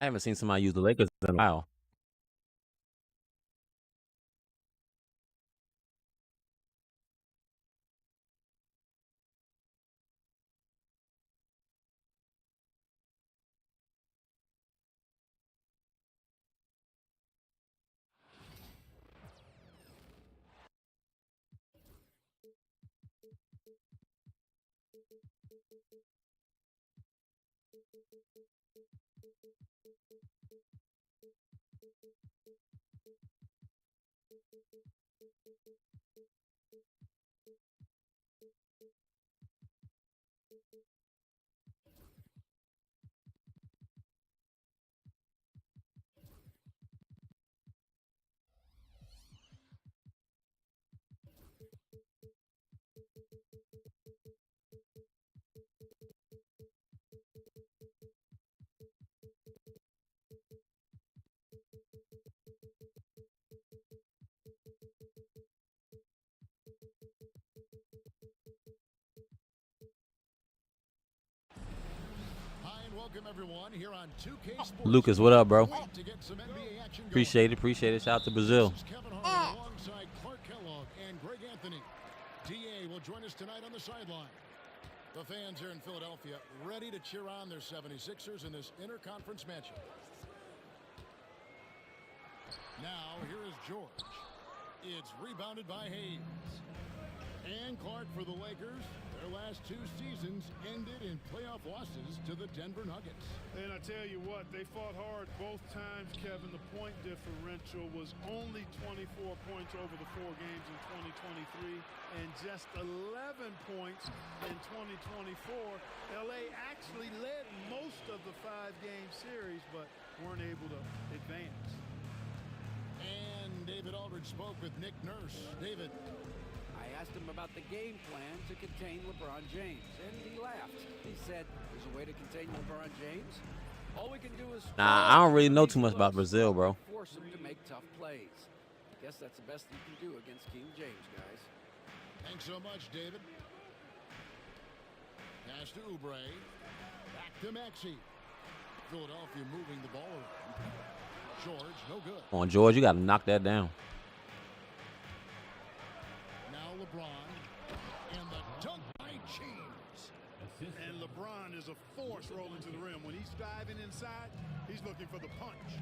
I haven't seen somebody use the Lakers in a while. Hi and welcome everyone here on 2K Sports. Lucas, what up, bro? To get some NBA action going. Appreciate it. Shout out to Brazil. This is Kevin Harlan alongside Clark Kellogg and Greg Anthony. DA will join us tonight on the sideline. The fans here in Philadelphia ready to cheer on their 76ers in this interconference matchup. Now here is George. It's rebounded by Hayes. And Clark for the Lakers. Their last two seasons ended in playoff losses to the Denver Nuggets. And I tell you what, they fought hard both times, Kevin. The point differential was only 24 points over the 4 games in 2023 and just 11 points in 2024. LA actually led most of the 5-game series, but weren't able to advance. And David Aldridge spoke with Nick Nurse. David. I asked him about the game plan to contain LeBron James, and he laughed. He said, there's a way to contain LeBron James. All we can do is... Nah, I don't really know too much about Brazil, bro. Force him to make tough plays. I guess that's the best you can do against King James, guys. Thanks so much, David. Pass to Oubre. Back to Maxey. Philadelphia moving the ball around. George, no good. Come on, George, you got to knock that down. LeBron, and the dunk by James. And LeBron is a force rolling to the rim. When he's diving inside, he's looking for the punch.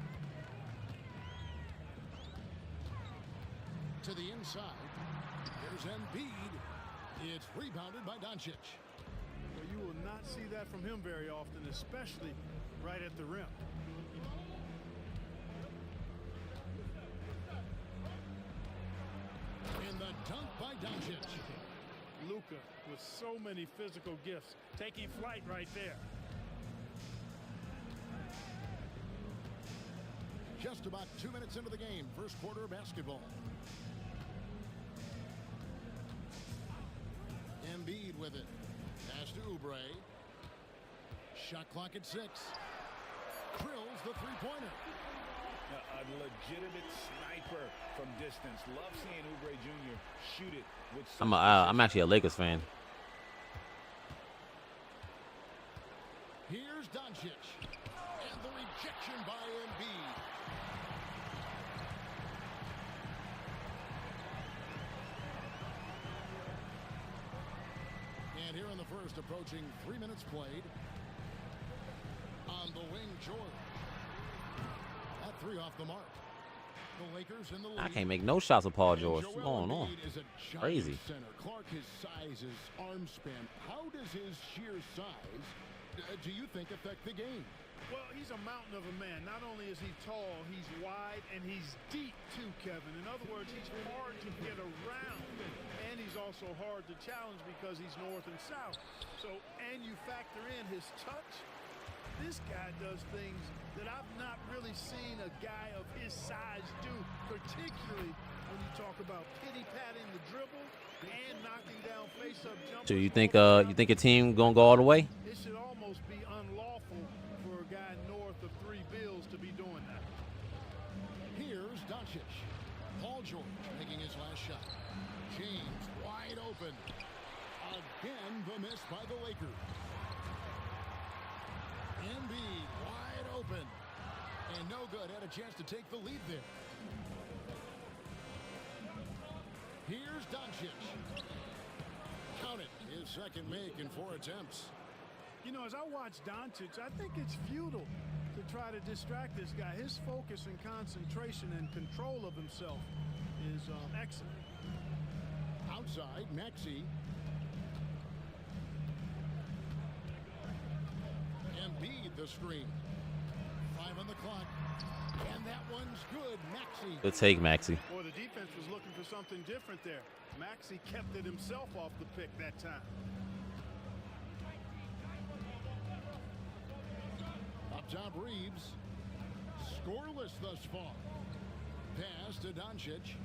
To the inside, here's Embiid. It's rebounded by Doncic. Well, you will not see that from him very often, especially right at the rim. And the dunk by Doncic. Luka with so many physical gifts, taking flight right there. Just about 2 minutes into the game, first quarter of basketball. Embiid with it. Pass to Oubre. Shot clock at 6. Drills the three-pointer. A legitimate sniper from distance. Love seeing Oubre Jr. shoot it with I'm actually a Lakers fan. Here's Doncic. And the rejection by Embiid. And here in the first, approaching 3 minutes played. On the wing, George. That 3 off the mark. The Lakers in the lead. I can't make no shots with Paul George. What's Joel going on? Embiid is a Crazy. center. Clark, his size, his arm span. How does his sheer size, do you think, affect the game? Well, he's a mountain of a man. Not only is he tall, he's wide, and he's deep too, Kevin. In other words, he's hard to get around, and he's also hard to challenge because he's north and south. So, and you factor in his touch. This guy does things that I've not really seen a guy of his size do, particularly when you talk about pity-patting the dribble and knocking down face-up jumpers. So you think your team gonna go all the way? It should almost be unlawful for a guy north of 3 bills to be doing that. Here's Doncic. Paul George making his last shot. James wide open. Again, the miss by the Lakers. Embiid wide open. And no good. Had a chance to take the lead there. Here's Doncic. Count it. His second make in 4 attempts. You know, as I watch Doncic, I think it's futile to try to distract this guy. His focus and concentration and control of himself is excellent. Outside, Maxey. Embiid the screen. 5 on the clock. And that one's good. Maxey. Good take, Maxey. Boy, the defense was looking for something different there. Maxey kept it himself off the pick that time. Up top, Reeves. Scoreless thus far. Pass to Doncic.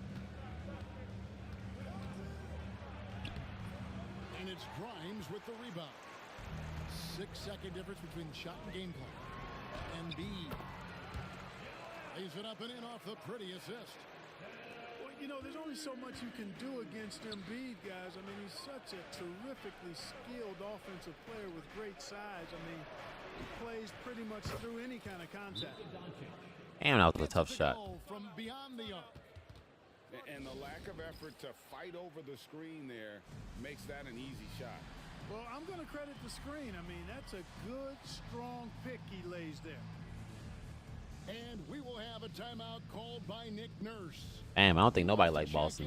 And it's Grimes with the rebound. 6-second difference between shot and game clock. Embiid lays it up and in off the pretty assist. Well, you know, there's only so much you can do against Embiid, guys. I mean, he's such a terrifically skilled offensive player with great size. I mean, he plays pretty much through any kind of contact. Damn, that was a tough shot. From beyond the arc. And the lack of effort to fight over the screen there makes that an easy shot. Well, I'm going to credit the screen. I mean, that's a good, strong pick he lays there. And we will have a timeout called by Nick Nurse. Damn, I don't think nobody liked Boston.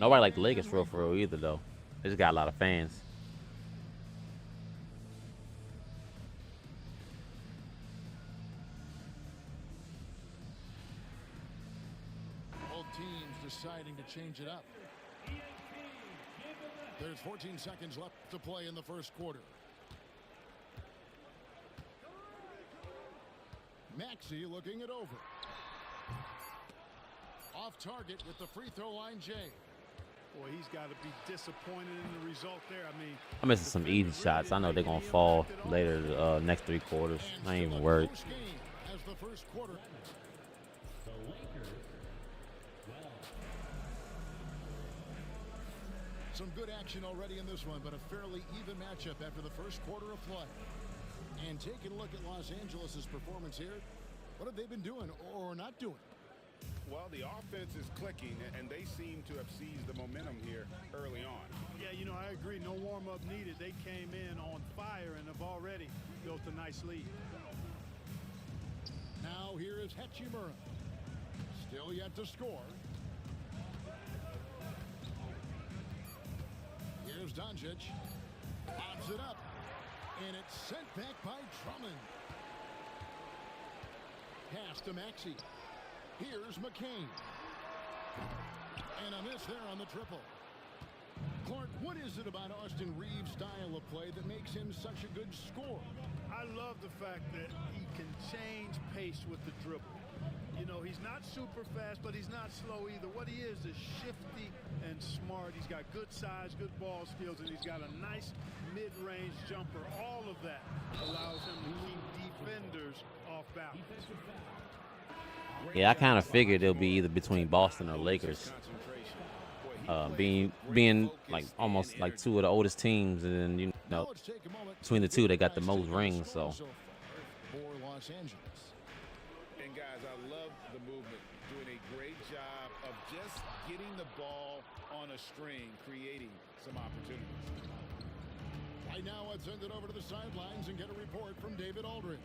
Nobody liked the Lakers for real either, though. They just got a lot of fans. Both teams deciding to change it up. There's 14 seconds left to play in the first quarter. Maxey looking it over. Off target with the free throw line, Jay. Boy, he's got to be disappointed in the result there. I mean, I'm missing some easy shots. I know they're going to fall later next 3 quarters. I ain't even worried. As the first quarter. Some good action already in this one, but a fairly even matchup after the first quarter of play. And taking a look at Los Angeles' performance here, what have they been doing or not doing? Well, the offense is clicking, and they seem to have seized the momentum here early on. Yeah, you know, I agree. No warm-up needed. They came in on fire and have already built a nice lead. Now here is Hachimura. Still yet to score. Here's Doncic. Lobs it up. And it's sent back by Drummond. Pass to Maxey. Here's McCain. And a miss there on the triple. Clark, what is it about Austin Reeves' style of play that makes him such a good scorer? I love the fact that he can change pace with the dribble. You know, he's not super fast, but he's not slow either. What he is shifty and smart. He's got good size, good ball skills, and he's got a nice mid-range jumper. All of that allows him to keep defenders off balance. Yeah, I kind of figured it'll be either between Boston or Lakers. Being like almost like 2 of the oldest teams, and then, you know, between the 2 they got the most rings. So for Los Angeles. And guys, I love the movement, doing a great job of just getting the ball on a string, creating some opportunities. Right now, let's send it over to the sidelines and get a report from David Aldridge.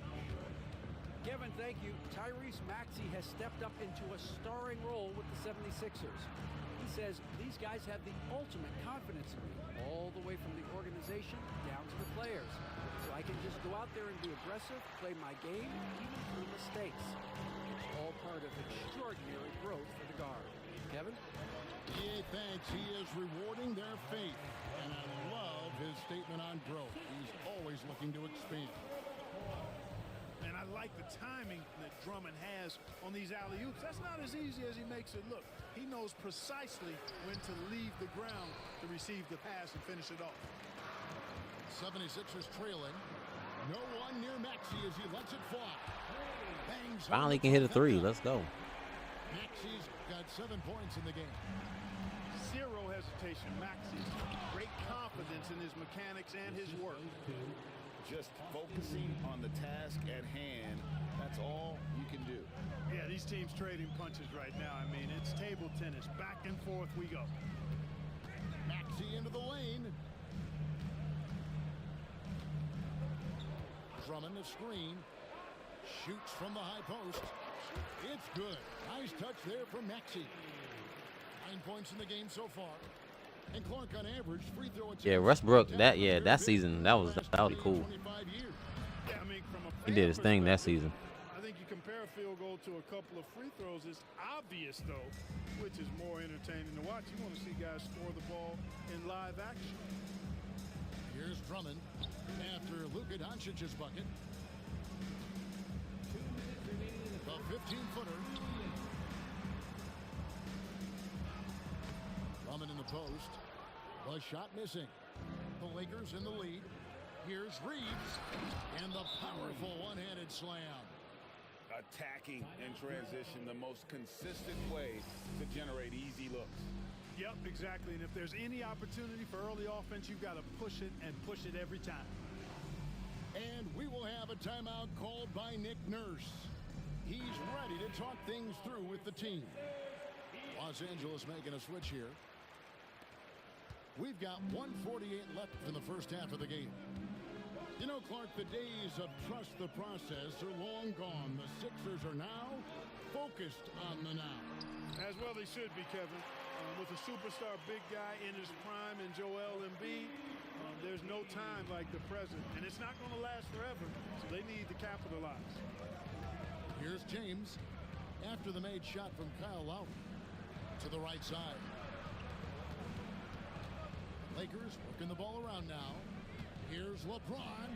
Kevin, thank you. Tyrese Maxey has stepped up into a starring role with the 76ers. He says these guys have the ultimate confidence in me, all the way from the organization down to the players. So I can just go out there and be aggressive, play my game, even through mistakes. It's all part of extraordinary growth for the guard. Kevin? He thinks he is rewarding their faith, and I love his statement on growth. He's always looking to expand. And I like the timing that Drummond has on these alley-oops. That's not as easy as he makes it look. He knows precisely when to leave the ground to receive the pass and finish it off. 76ers trailing. No one near Maxey as he lets it fly. Bangs finally can hit a 3. Let's go. Maxey's got 7 points in the game. Zero hesitation. Maxey's great confidence in his mechanics and his work. just focusing on the task at hand. That's all you can do. Yeah, these teams trading punches right now. I mean, it's table tennis. Back and forth we go. Maxey into the lane. Drummond the screen. Shoots from the high post. It's good. Nice touch there from Maxey. 9 points in the game so far. And Clark on average free throw attempts. Yeah, Westbrook. That season that was cool. Yeah, I mean, from a He did his thing that perspective, season. I think you compare a field goal to a couple of free throws. It's obvious, though, which is more entertaining to watch. You want to see guys score the ball in live action. Here's Drummond after Luka Doncic's bucket. The 15-footer. Drummond in the post. The shot missing. The Lakers in the lead. Here's Reeves. And the powerful one-handed slam. Attacking in transition, the most consistent way to generate easy looks. Yep, exactly. And if there's any opportunity for early offense, you've got to push it and push it every time. And we will have a timeout called by Nick Nurse. He's ready to talk things through with the team. Los Angeles making a switch here. We've got 1:48 left in the first half of the game. You know, Clark, the days of trust the process are long gone. The Sixers are now focused on the now. As well they should be, Kevin. With a superstar big guy in his prime and Joel Embiid, there's no time like the present. And it's not going to last forever, so they need to capitalize. Here's James after the made shot from Kyle Lowry to the right side. Lakers working the ball around now. Here's LeBron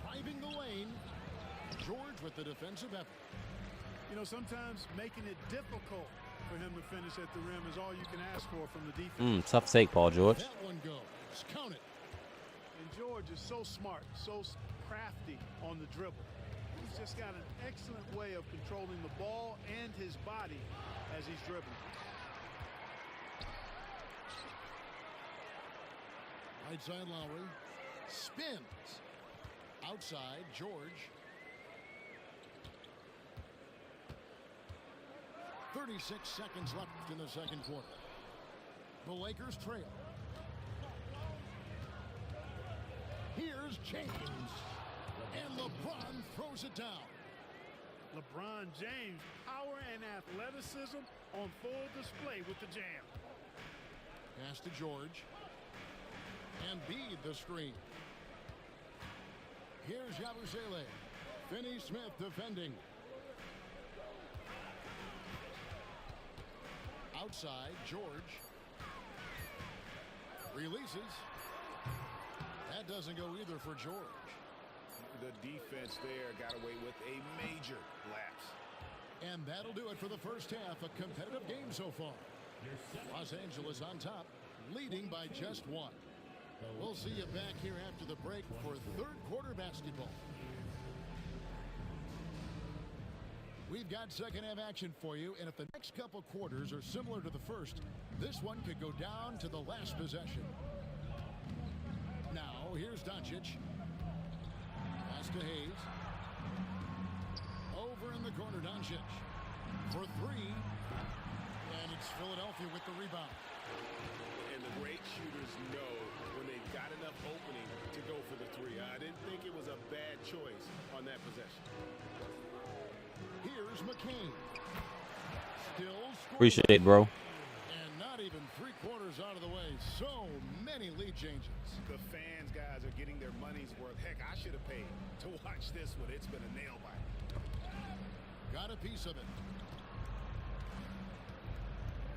driving the lane. George with the defensive effort. You know, sometimes making it difficult for him to finish at the rim is all you can ask for from the defense. Tough take, Paul George. That one goes. Count it. And George is so smart, so crafty on the dribble. He's just got an excellent way of controlling the ball and his body as he's dribbling. Right side Lowry. Spins. Outside George. 36 seconds left in the second quarter. The Lakers trail. Here's James. And LeBron throws it down. LeBron James, power and athleticism on full display with the jam. Pass to George. And Embiid the screen. Here's Yabusele. Finney-Smith defending. Outside, George. Releases. That doesn't go either for George. The defense there got away with a major lapse. And that'll do it for the first half. A competitive game so far. Los Angeles on top, leading by just one. We'll see you back here after the break for third quarter basketball. We've got second half action for you, and if the next couple quarters are similar to the first, this one could go down to the last possession. Now, here's Doncic. Pass to Hayes. Over in the corner, Doncic. For three. And it's Philadelphia with the rebound. And the great shooters know when they've got enough opening to go for the three. I didn't think it was a bad choice on that possession. Here's McCain. Still scoring. Appreciate it, bro. And not even three quarters out of the way. So many lead changes. The fans, guys, are getting their money's worth. Heck, I should have paid to watch this one. It's been a nail biter. Got a piece of it.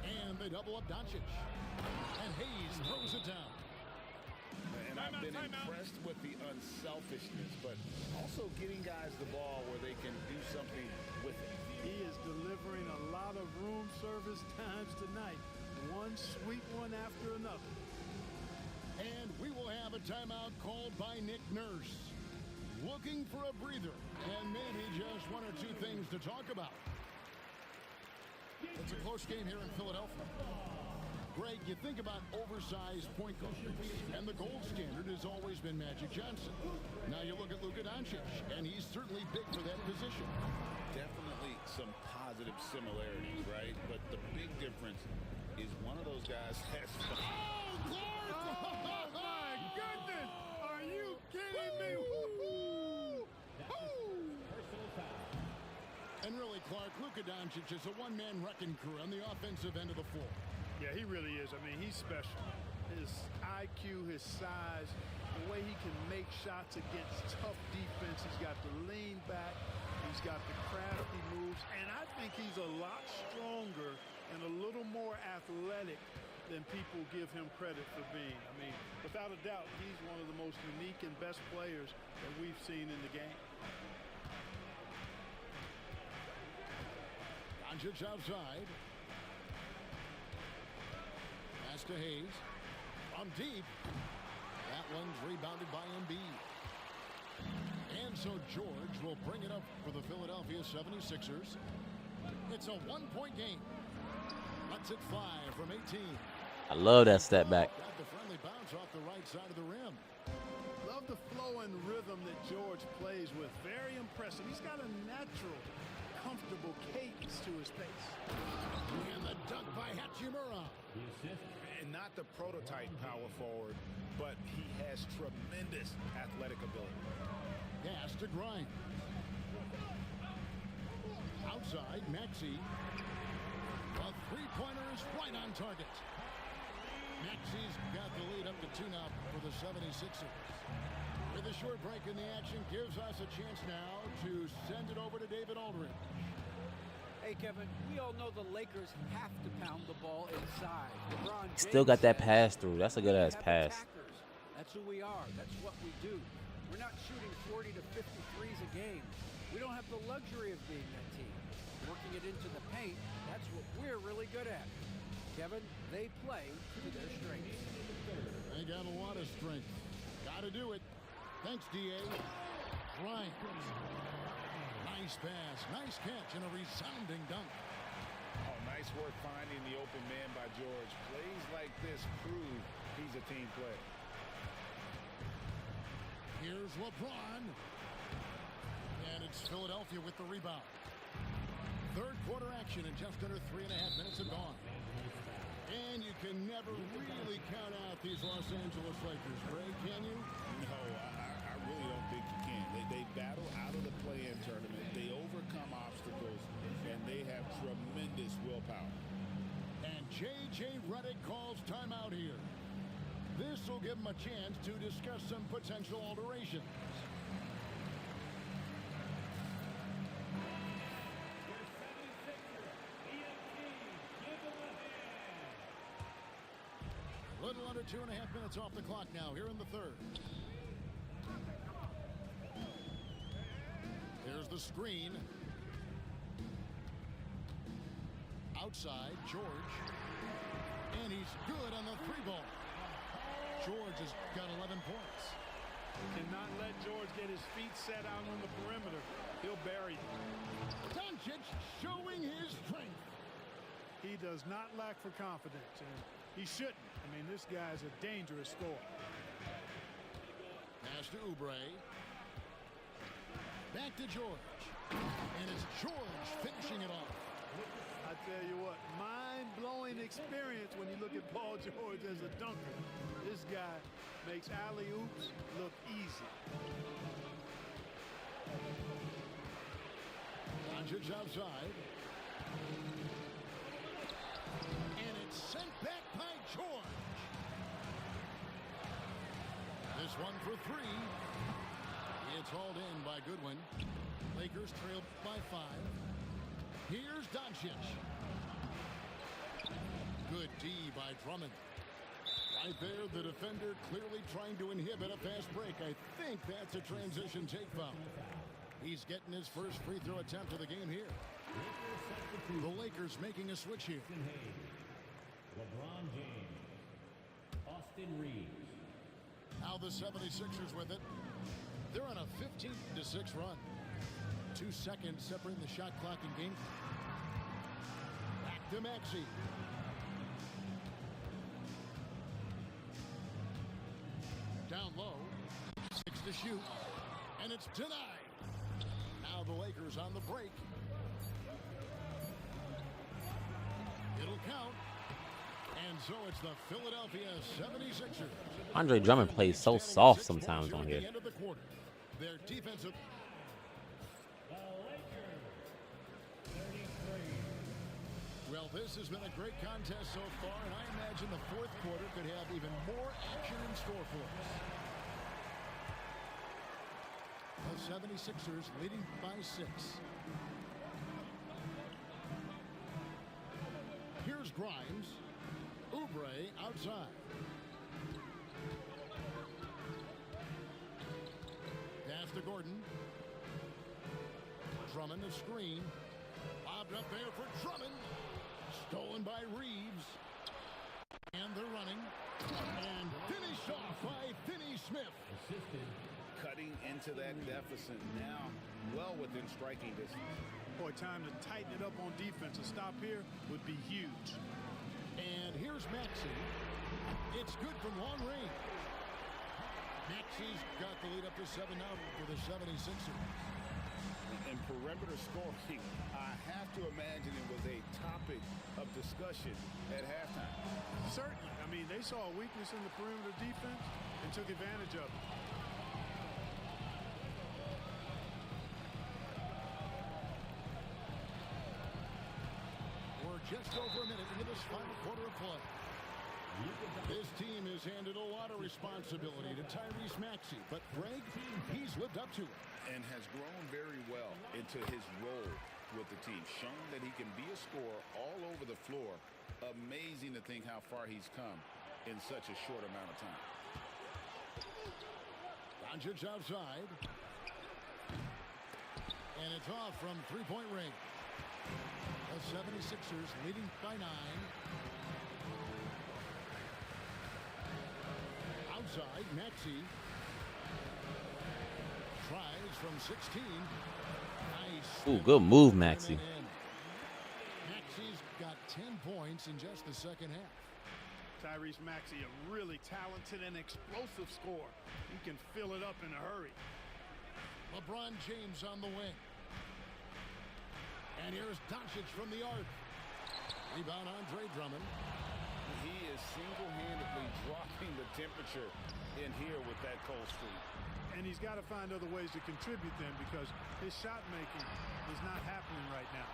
And they double up Doncic. And Hayes throws it down. And I've been impressed with the unselfishness, but also getting guys the ball where they can do something with it. He is delivering a lot of room service times tonight. One sweet one after another. And we will have a timeout called by Nick Nurse. Looking for a breather and maybe just one or two things to talk about. It's a close game here in Philadelphia. Greg, you think about oversized point guards, and the gold standard has always been Magic Johnson. Now you look at Luka Doncic, and he's certainly big for that position. Definitely some positive similarities, right? But the big difference is one of those guys has fun. Oh, Clark! Oh, my goodness! Are you kidding me? Woo-hoo! And really, Clark, Luka Doncic is a one-man wrecking crew on the offensive end of the floor. Yeah, he really is. I mean, he's special. His IQ, his size, the way he can make shots against tough defense. He's got the lean back. He's got the crafty moves. And I think he's a lot stronger and a little more athletic than people give him credit for being. I mean, without a doubt, he's one of the most unique and best players that we've seen in the game. Doncic outside. Pass to Hayes. From deep. That one's rebounded by Embiid. And so George will bring it up for the Philadelphia 76ers. It's a one-point game. Cuts it 5 from 18. I love that step back. Got the friendly bounce off the right side of the rim. Love the flow and rhythm that George plays with. Very impressive. He's got a natural, comfortable cadence to his pace. And the dunk by Hachimura. And not the prototype power forward, but he has tremendous athletic ability. Pass to Grimes. Outside, Maxey. The three-pointer is right on target. Maxey's got the lead up to 2 now for the 76ers. With a short break in the action, gives us a chance now to send it over to David Aldridge. Hey, Kevin, we all know the Lakers have to pound the ball inside. LeBron James Still got that says, pass through. That's a good ass "We have pass. attackers. That's who we are. That's what we do. We're not shooting 40 to 50 threes a game. We don't have the luxury of being that team. Working it into the paint, that's what we're really good at. Kevin, they play to their strengths. They got a lot of strength. Got to do it. Thanks, D.A. Grimes. Nice pass, nice catch, and a resounding dunk. Oh, nice work finding the open man by George. Plays like this prove he's a team player. Here's LeBron. And it's Philadelphia with the rebound. Third quarter action in just under 3.5 minutes have gone. And you can never really count out these Los Angeles Lakers, Greg, can you? No, I really don't think you can. They battle out of the play-in tournament. They overcome obstacles, and they have tremendous willpower. And J.J. Redick calls timeout here. This will give him a chance to discuss some potential alterations. Little under 2.5 minutes off the clock now here in the third. Here's the screen. Outside, George. And he's good on the 3-ball. George has got 11 points. Cannot let George get his feet set out on the perimeter. He'll bury him. Doncic showing his strength. He does not lack for confidence, and he shouldn't. I mean, this guy's a dangerous scorer. Pass to Oubre. Back to George. And it's George finishing it off. I tell you what, mind-blowing experience when you look at Paul George as a dunker. This guy makes alley-oops look easy. Doncic outside. And it's sent back by George. This one for 3. It's hauled in by Goodwin. Lakers trail by 5. Here's Doncic. Good D by Drummond. Right there, the defender clearly trying to inhibit a fast break. I think that's a transition take foul. He's getting his first free throw attempt of the game here. The Lakers making a switch here. LeBron James, Austin Reeves. Now the 76ers with it. They're on a 15-6 run. 2 seconds separating the shot clock in game. Back to Maxey. to shoot, and it's denied. Now the Lakers on the break. It'll count. And so it's the Philadelphia 76ers. Andre Drummond plays so soft sometimes on here. At the end of the quarter. Their defensive. Well, this has been a great contest so far, and I imagine the fourth quarter could have even more action in store for us. The 76ers leading by 6. Here's Grimes. Oubre outside. Pass to Gordon. Drummond a screen. Lobbed up there for Drummond. Stolen by Reeves. And they're running. And finished off by Finney-Smith. Cutting into that deficit now, well within striking distance. Boy, time to tighten it up on defense. A stop here would be huge. And here's Maxey. It's good from long range. Maxey's got the lead up to 7 now for the 76ers. In perimeter scoring, I have to imagine it was a topic of discussion at halftime. Certainly. I mean, they saw a weakness in the perimeter defense and took advantage of it. We're just over a minute into this final quarter of play. This team has handed a lot of responsibility to Tyrese Maxey, but Greg, he's lived up to it. And has grown very well into his role with the team. Shown that he can be a scorer all over the floor. Amazing to think how far he's come in such a short amount of time. Doncic outside. And it's off from three-point range. The 76ers leading by 9. Outside, Maxey. Tries from 16. Nice. Ooh, good move, Maxey. Maxey's got 10 points in just the second half. Tyrese Maxey, a really talented and explosive scorer. He can fill it up in a hurry. LeBron James on the wing. And here's Doncic from the arc. Rebound Andre Drummond. He is single-handedly dropping the temperature in here with that cold streak. And he's got to find other ways to contribute then, because his shot making is not happening right now.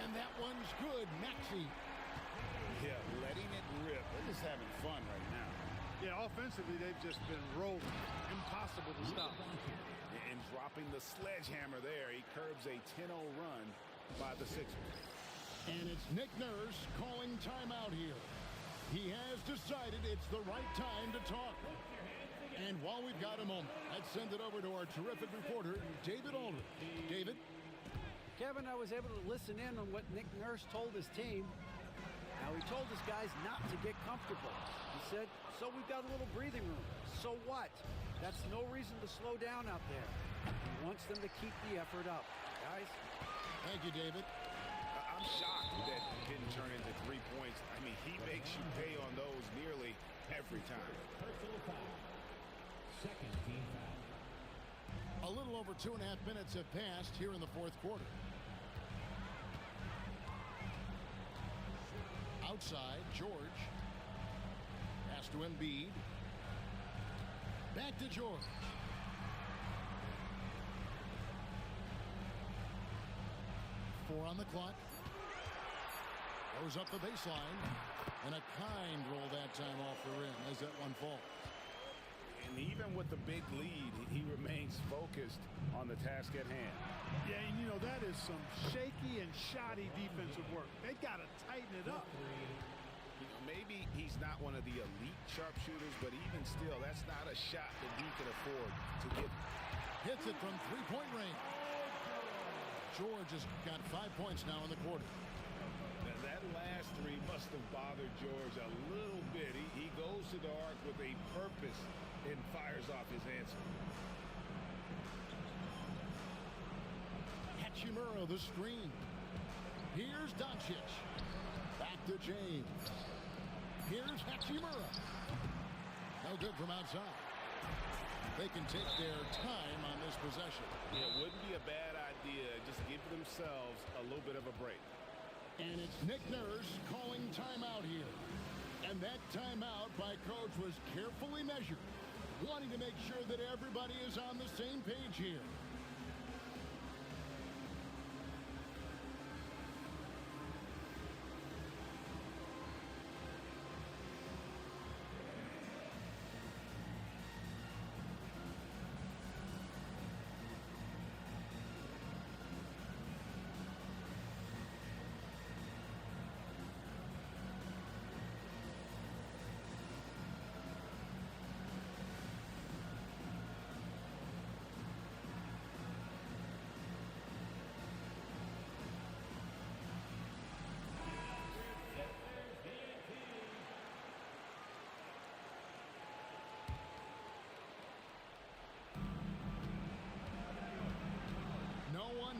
And that one's good. Maxey. Yeah, letting it rip. They're just having fun right now. Yeah, offensively, they've just been rolling. Impossible to stop. And dropping the sledgehammer there. He curbs a 10-0 run by the Sixers. And it's Nick Nurse calling timeout here. He has decided it's the right time to talk. And while we've got a moment, let's send it over to our terrific reporter, David Aldridge. David? Kevin, I was able to listen in on what Nick Nurse told his team. Now, he told his guys not to get comfortable. He said, so we've got a little breathing room. So what? That's no reason to slow down out there. He wants them to keep the effort up. Guys? Thank you, David. I'm shocked that didn't turn into 3 points. I mean, he makes you pay on those nearly every time. Personal foul. Second team foul. A little over 2.5 minutes have passed here in the fourth quarter. Outside, George. Pass to Embiid. Back to George. Four on the clock. Goes up the baseline. And a kind roll that time off the rim as that one falls. And even with the big lead, he remains focused on the task at hand. Yeah, and you know, that is some shaky and shoddy defensive work. They've got to tighten it up. You know, maybe he's not one of the elite sharpshooters, but even still, that's not a shot that he can afford to get. Hits it from three-point range. George has got 5 points now in the quarter. That last three must have bothered George a little bit. He goes to the arc with a purpose and fires off his answer. Hachimura, the screen. Here's Doncic. Back to James. Here's Hachimura. No good from outside. They can take their time on this possession. It wouldn't be a bad idea. Just give themselves a little bit of a break. And it's Nick Nurse calling timeout here. And that timeout by coach was carefully measured, wanting to make sure that everybody is on the same page here.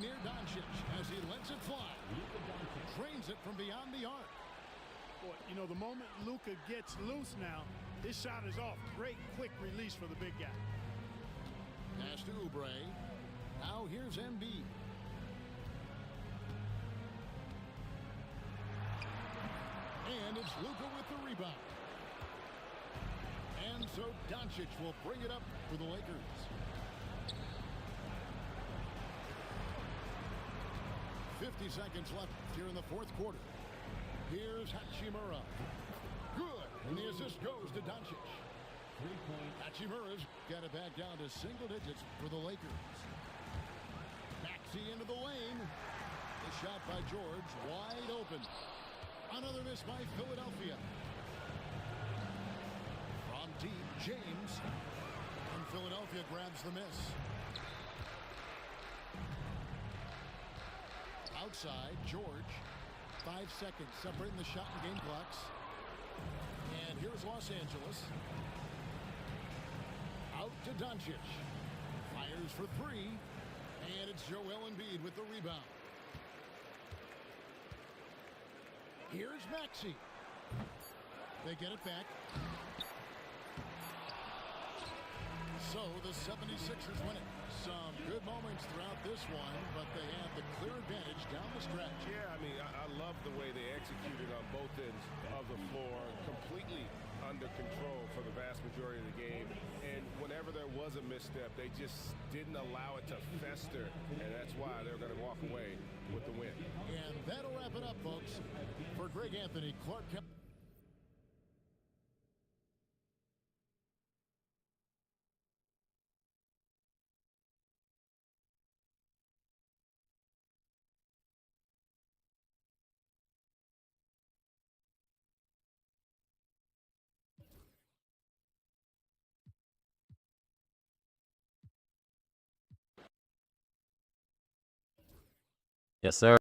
Near Doncic as he lets it fly. Drains it from beyond the arc. Boy, you know, the moment Luka gets loose now, his shot is off. Great quick release for the big guy. Pass to Oubre. Now here's Embiid. And it's Luka with the rebound. And so Doncic will bring it up for the Lakers. 50 seconds left here in the fourth quarter. Here's Hachimura. Good. And the assist goes to Doncic. 3-point. Hachimura's got it back down to single digits for the Lakers. Maxey into the lane. The shot by George wide open. Another miss by Philadelphia. From deep, James. And Philadelphia grabs the miss. Outside, George. 5 seconds separating the shot and game clocks. And here's Los Angeles. Out to Doncic. Fires for three. And it's Joel Embiid with the rebound. Here's Maxey. They get it back. So the 76ers win it. Some good moments throughout this one, but they have the clear advantage down the stretch. Yeah, I mean, I love the way they executed on both ends of the floor. Completely under control for the vast majority of the game. And whenever there was a misstep, they just didn't allow it to fester. And that's why they're going to walk away with the win. And that'll wrap it up, folks. For Greg Anthony, Clark Kent. Yes, sir.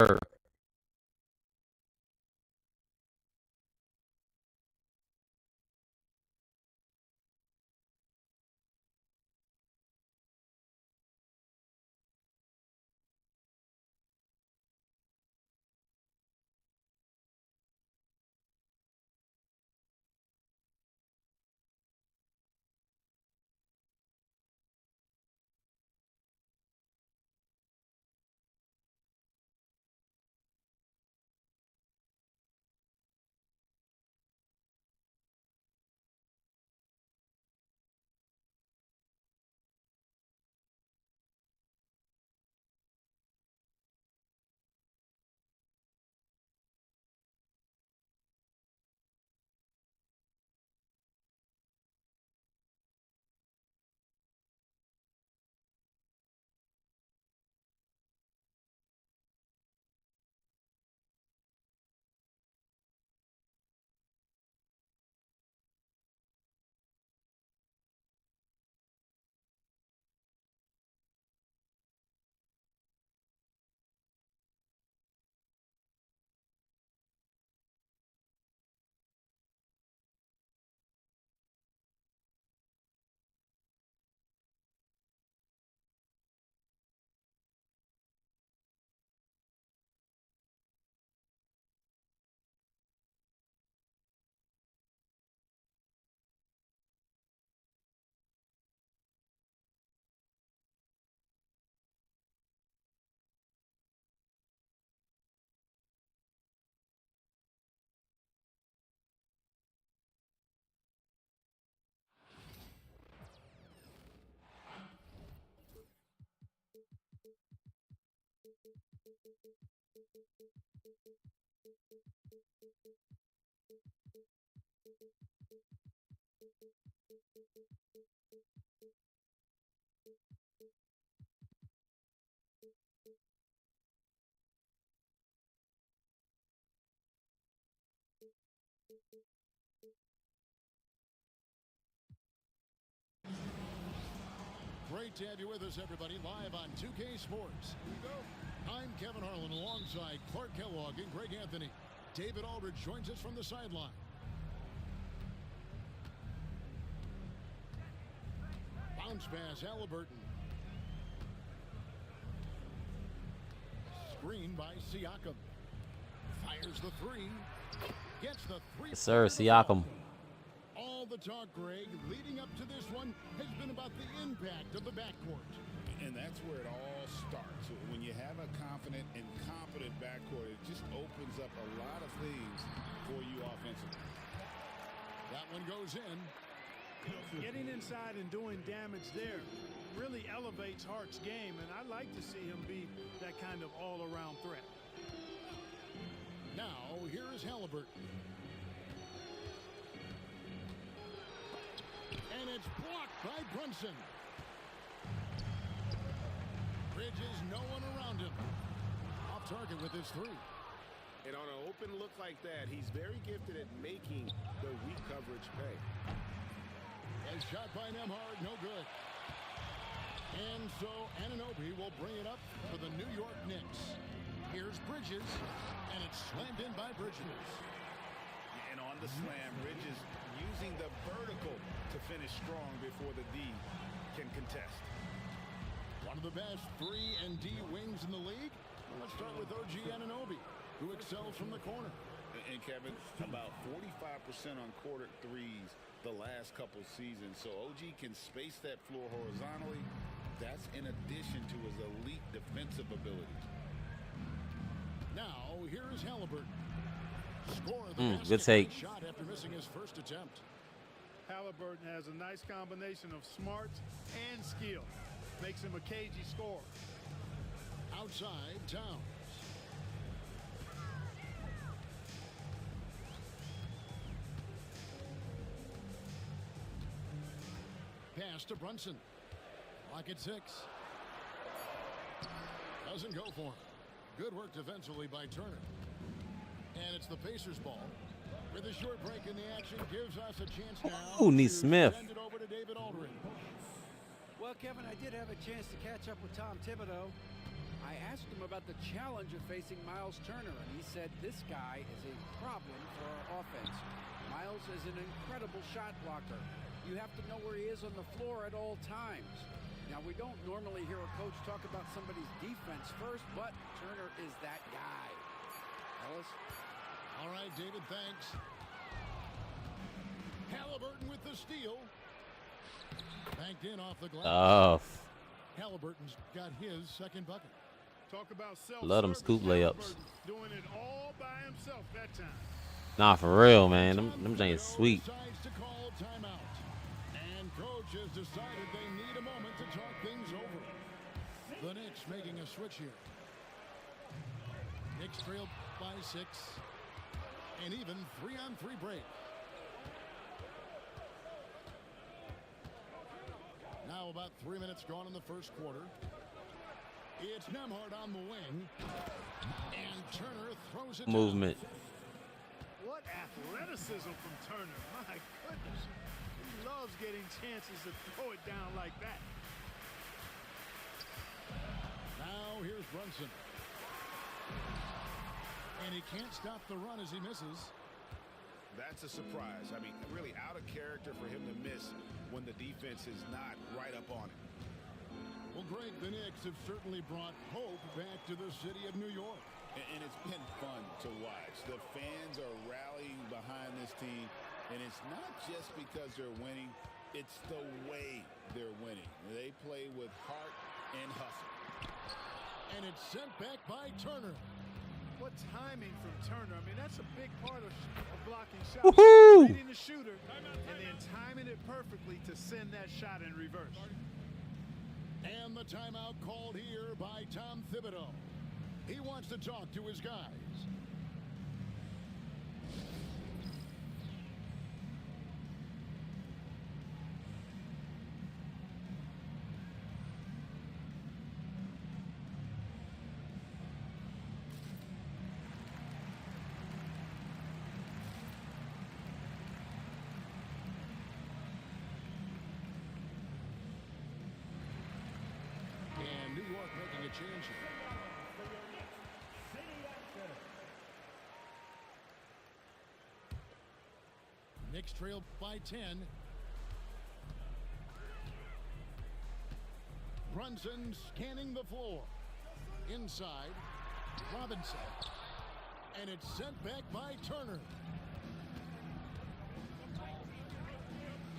Great to have you with us, everybody, live on 2K Sports. Here we go. I'm Kevin Harlan alongside Clark Kellogg and Greg Anthony. David Aldridge joins us from the sideline. Bounce pass, Halliburton. Screen by Siakam. Fires the three. Gets the three. Yes, sir, Siakam. All the talk, Greg, leading up to this one has been about the impact of the backcourt. And that's where it all starts. When you have a confident and competent backcourt, it just opens up a lot of things for you offensively. That one goes in. Getting inside and doing damage there really elevates Hart's game, and I like to see him be that kind of all-around threat. Now, here is Halliburton. And it's blocked by Brunson. Bridges, no one around him. Off target with his three. And on an open look like that, he's very gifted at making the weak coverage pay. A shot by Nembhard, no good. And so Anunoby will bring it up for the New York Knicks. Here's Bridges, and it's slammed in by Bridges. And on the slam, Bridges using the vertical to finish strong before the D can contest. One of the best 3 and D wings in the league. Let's start with OG Anunoby, who excels from the corner. And Kevin, about 45% on quarter threes the last couple seasons. So OG can space that floor horizontally. That's in addition to his elite defensive abilities. Now, here is Halliburton. Score the good take. shot after missing his first attempt. Halliburton has a nice combination of smarts and skill. Makes him a cagey scorer. Outside, Towns. Pass to Brunson. Lock at 6. Doesn't go for him. Good work defensively by Turner. And it's the Pacers ball. With a short break in the action, gives us a chance now. Oh, Neesmith. Send it over to David Aldridge. Well, Kevin, I did have a chance to catch up with Tom Thibodeau. I asked him about the challenge of facing Miles Turner, and he said this guy is a problem for our offense. Miles is an incredible shot blocker. You have to know where he is on the floor at all times. Now, we don't normally hear a coach talk about somebody's defense first, but Turner is that guy. Ellis? All right, David, thanks. Halliburton with the steal. Banked in off the glass. Tough. Halliburton's got his second bucket. Talk about self-service. Let him scoop layups. Doing it all by himself that time. Nah, for real, man. Them James sweet. Decides to call timeout. And coach has decided they need a moment to talk things over. The Knicks making a switch here. Knicks trailed by 6. And even 3-on-3 break. Now about 3 minutes gone in the first quarter. It's Nembhard on the wing. And Turner throws it Movement. down. What athleticism from Turner. My goodness. He loves getting chances to throw it down like that. Now here's Brunson. And he can't stop the run as he misses. That's a surprise. I mean, really out of character for him to miss when the defense is not right up on it. Well, Greg, the Knicks have certainly brought hope back to the city of New York. And it's been fun to watch. The fans are rallying behind this team. And it's not just because they're winning. It's the way they're winning. They play with heart and hustle. And it's sent back by Turner. What timing from Turner. I mean, that's a big part of blocking shots. Woohoo! Reading the shooter and then timing it perfectly to send that shot in reverse. And the timeout called here by Tom Thibodeau. He wants to talk to his guys. change here. Knicks trail by 10. Brunson scanning the floor. Inside, Robinson. And it's sent back by Turner.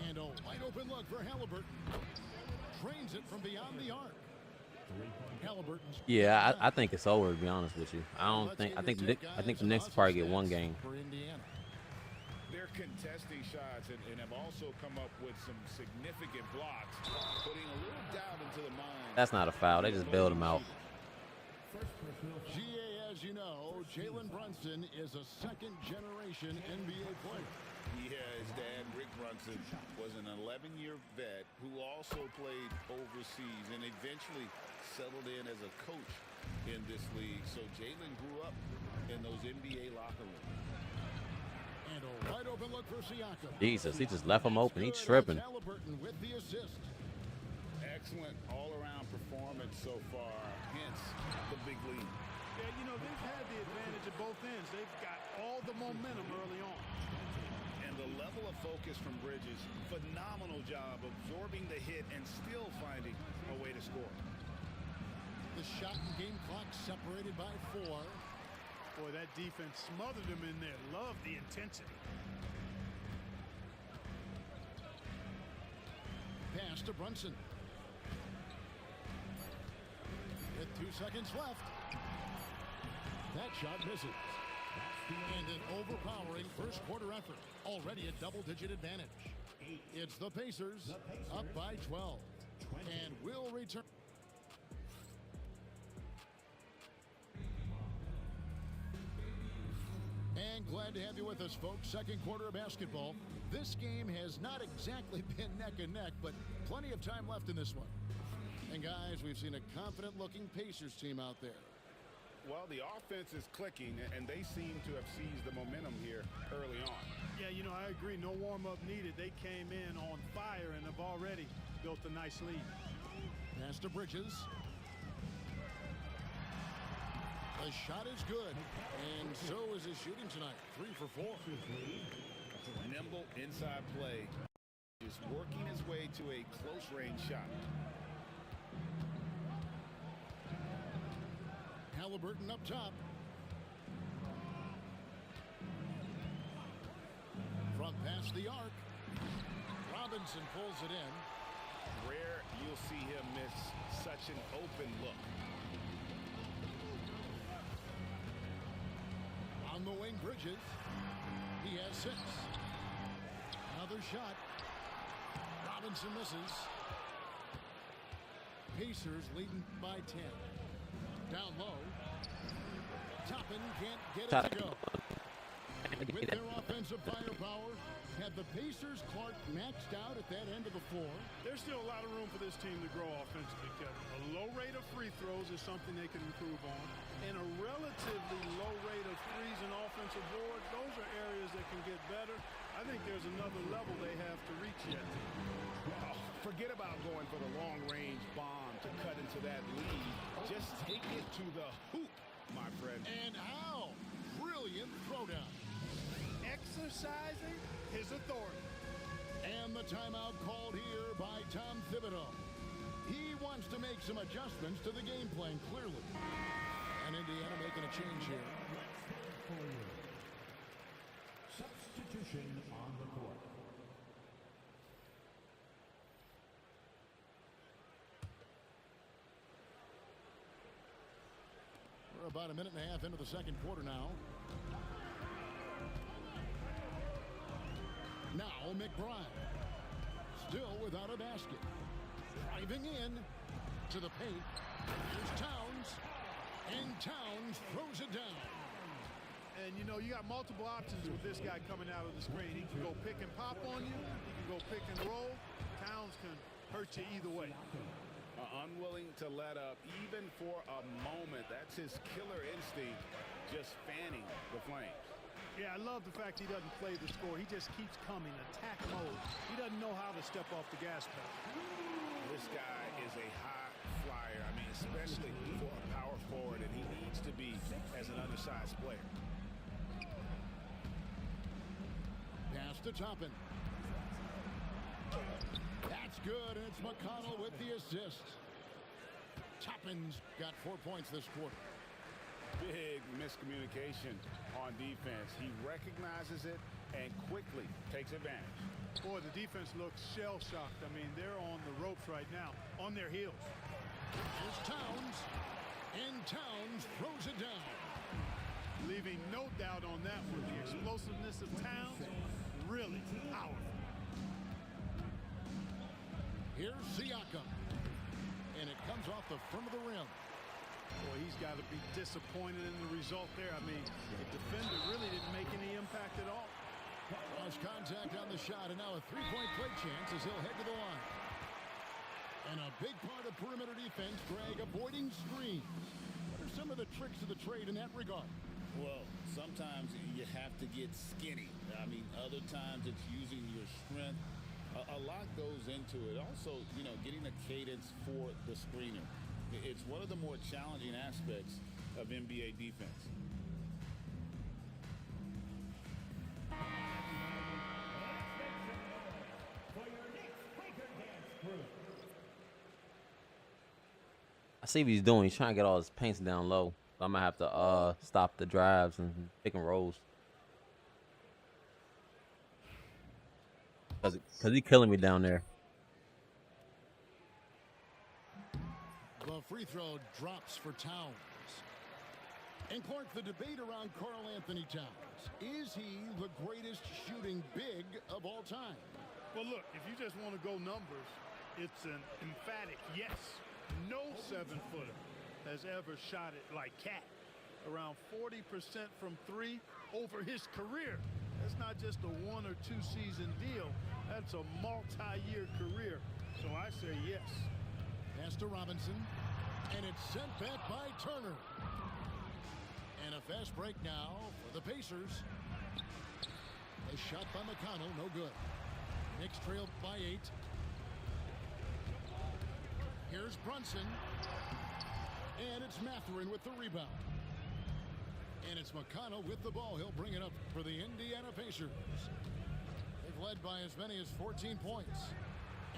And a wide open look for Halliburton. Trains it from beyond the arc. Halliburton's Yeah, I think it's over, to be honest with you. I think the Knicks probably get one game. for Indiana. They're contesting shots and have also come up with some significant blocks, putting a little doubt into the mind. That's not a foul. They just bailed him out. GA, as you know, Jalen Brunson is a second-generation NBA player. Yeah, his dad, Rick Brunson, was an 11-year vet who also played overseas and eventually settled in as a coach in this league. So Jalen grew up in those NBA locker rooms. And a wide open look for Siakam. Jesus, he just left him open. He's tripping. Halliburton with the assist. Excellent all-around performance so far, hence the big lead. Yeah, you know, they've had the advantage at both ends. They've got all the momentum early on. And the level of focus from Bridges, phenomenal job absorbing the hit and still finding a way to score. The shot and game clock separated by 4. Boy, that defense smothered him in there. Love the intensity. Pass to Brunson. With 2 seconds left. That shot misses. And an overpowering first quarter effort. Already a double-digit advantage. It's the Pacers up by 12. And will return. And glad to have you with us, folks. Second quarter of basketball. This game has not exactly been neck and neck, but plenty of time left in this one. And guys, we've seen a confident-looking Pacers team out there. Well, the offense is clicking, and they seem to have seized the momentum here early on. Yeah, you know, I agree. No warm-up needed. They came in on fire and have already built a nice lead. Pass to Bridges. The shot is good, and so is his shooting tonight. 3 for 4. Nimble inside play, is working his way to a close-range shot. Halliburton up top. From past the arc. Robinson pulls it in. Rare you'll see him miss such an open look. On the wing, Bridges. He has 6. Another shot. Robinson misses. Pacers leading by 10. Down low. Toppin can't get it to go. With their offensive firepower, have the Pacers Clark maxed out at that end of the floor? There's still a lot of room for this team to grow offensively, Kevin. A low rate of free throws is something they can improve on. And a relatively low rate of threes and offensive boards, those are areas that can get better. I think there's another level they have to reach yet. Wow. Forget about going for the long-range bomb to cut into that lead. Just take it to the hoop, my friend. And how? Brilliant throwdown. Exercising his authority. And the timeout called here by Tom Thibodeau. He wants to make some adjustments to the game plan, clearly. And Indiana making a change here. Substitution on the court. We're about a minute and a half into the second quarter now. Now McBride. Still without a basket. Driving in to the paint. Here's Towns. And Towns throws it down. And, you know, you got multiple options with this guy coming out of the screen. He can go pick and pop on you. He can go pick and roll. Towns can hurt you either way. Unwilling to let up even for a moment. That's his killer instinct, just fanning the flames. Yeah, I love the fact he doesn't play the score. He just keeps coming, attack mode. He doesn't know how to step off the gas pedal. This guy is a high flyer. I mean, especially for a power forward, and he needs to be as an undersized player. Pass to Toppin. That's good, and it's McConnell with the assist. Toppin's got 4 points this quarter. Big miscommunication on defense. He recognizes it and quickly takes advantage. Boy, the defense looks shell-shocked. I mean, they're on the ropes right now, on their heels. Here's Towns, and Towns throws it down. Leaving no doubt on that one. The explosiveness of Towns, really powerful. Here's Siakam, and it comes off the front of the rim. Boy, he's got to be disappointed in the result there. I mean, the defender really didn't make any impact at all. Lost contact on the shot, and now a three-point play chance as he'll head to the line. And a big part of perimeter defense, Greg, avoiding screens. What are some of the tricks of the trade in that regard? Well, sometimes you have to get skinny. I mean, other times it's using your strength. A lot goes into it. Also, you know, getting a cadence for the screener. It's one of the more challenging aspects of NBA defense. I see what he's doing. He's trying to get all his paints down low. So I'm gonna have to stop the drives and pick and rolls. Cause he's killing me down there. The free throw drops for Towns. And Clark, the debate around Karl Anthony Towns. Is he the greatest shooting big of all time? Well, look, if you just want to go numbers, it's an emphatic yes. No 7-footer has ever shot it like Cat. Around 40% from three over his career. That's not just a 1 or 2 season deal. That's a multi-year career. So I say yes. Pass to Robinson. And it's sent back by Turner. And a fast break now for the Pacers. A shot by McConnell, no good. Knicks trail by 8. Here's Brunson. And it's Mathurin with the rebound. And it's McConnell with the ball. He'll bring it up for the Indiana Pacers. They've led by as many as 14 points.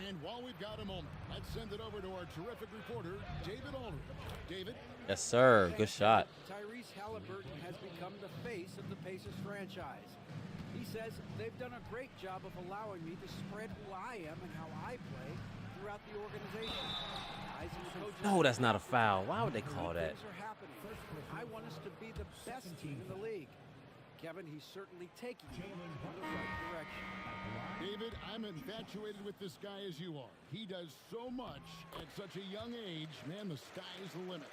And while we've got a moment, let's send it over to our terrific reporter, David Aldridge. David? Yes, sir. Good shot. Tyrese Halliburton has become the face of the Pacers franchise. He says they've done a great job of allowing me to spread who I am and how I play throughout the organization. No, that's not a foul. Why would they call that? Things are happening. I want us to be the best team in the league. Kevin, he's certainly taking you in the right direction. David, I'm infatuated with this guy as you are. He does so much at such a young age. Man, the sky's the limit.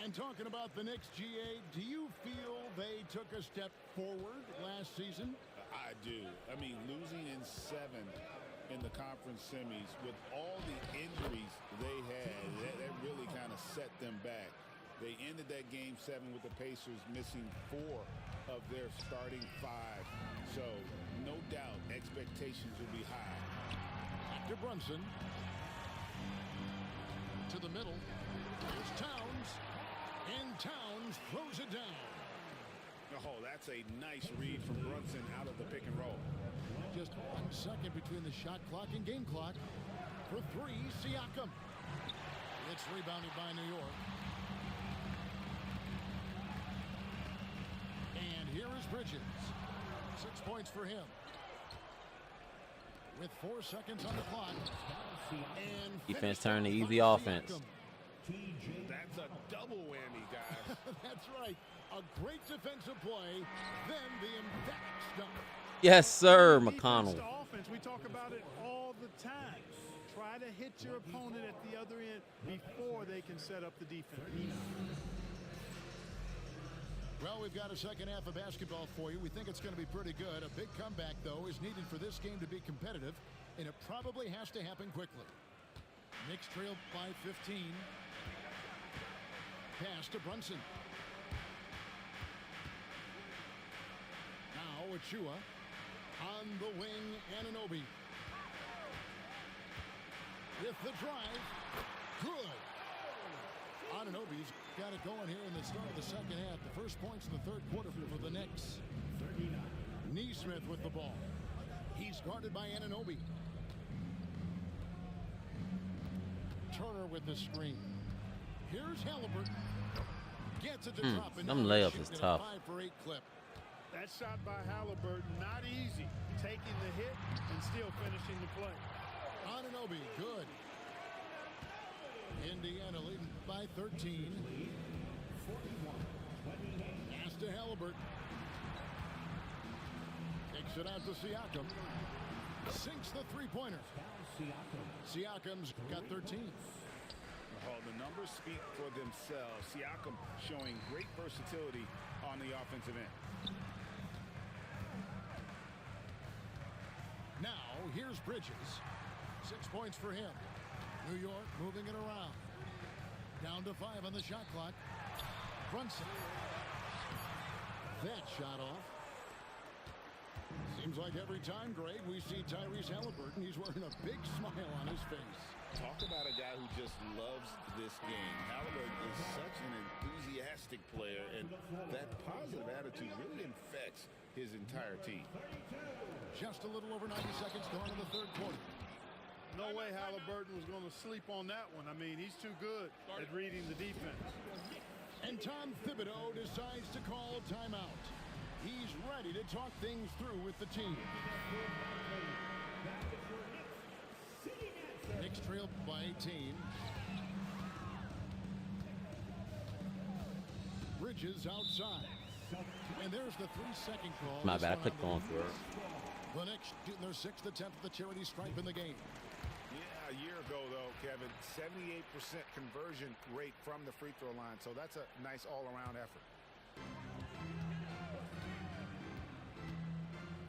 And talking about the Knicks, GA, do you feel they took a step forward last season? I do. I mean, losing in 7 in the conference semis with all the injuries they had, that really kind of set them back. They ended that game 7 with the Pacers missing 4 of their starting 5. So, no doubt, expectations will be high. Back to Brunson. To the middle. Here's Towns. And Towns throws it down. Oh, that's a nice read from Brunson out of the pick and roll. Just 1 second between the shot clock and game clock. For 3, Siakam. It's rebounded by New York. And here is Bridges. 6 points for him. With 4 seconds on the clock. And Defense turned to easy offense. That's a double whammy, guys. That's right. A great defensive play. Then the emphatic stop. Yes, sir, McConnell. Defense to offense, we talk about it all the time. Try to hit your opponent at the other end before they can set up the defense. Well, we've got a second half of basketball for you. We think it's going to be pretty good. A big comeback, though, is needed for this game to be competitive, and it probably has to happen quickly. Knicks trail by 15. Pass to Brunson. Now Achua. On the wing, Anunoby. With the drive. Good. Anunoby's got it going here in the start of the second half. The first points in the third quarter for the Knicks. Neesmith with the ball. He's guarded by Anunoby. Turner with the screen. Here's Halliburton. Gets it to drop. And them layups is tough. 5 for 8 clip. That shot by Halliburton, not easy. Taking the hit and still finishing the play. Anunoby, good. Indiana leading by 13. Pass to Halliburton. Takes it out to Siakam. Sinks the three-pointer. Siakam's got 13. Oh, the numbers speak for themselves. Siakam showing great versatility on the offensive end. Now, here's Bridges. 6 points for him. New York moving it around. Down to 5 on the shot clock. Brunson. That shot off. Seems like every time, Greg, we see Tyrese Halliburton, he's wearing a big smile on his face. Talk about a guy who just loves this game. Halliburton is such an enthusiastic player, and that positive attitude really infects his entire team. Just a little over 90 seconds gone in the third quarter. No way Halliburton was going to sleep on that one. I mean, he's too good at reading the defense. And Tom Thibodeau decides to call a timeout. He's ready to talk things through with the team. Knicks trail by 18. Bridges outside. And there's the 3-second call. My bad, I clicked on for it. The Knicks shooting their 6th attempt at the charity stripe in the game. Yeah, a year ago, though, Kevin, 78% conversion rate from the free throw line. So that's a nice all-around effort.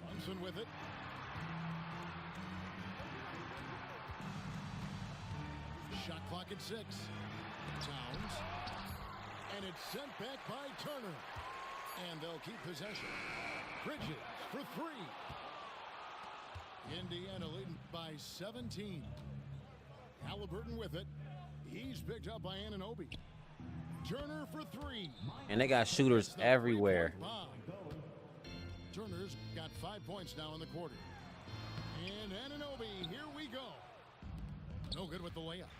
Brunson with it. Shot clock at 6. Towns. And it's sent back by Turner. And they'll keep possession. Bridges for 3. Indiana leading by 17. Halliburton with it. He's picked up by Anunoby. Turner for 3. And they got shooters everywhere. Turner's got 5 points now in the quarter. And Anunoby, here we go. No good with the layup.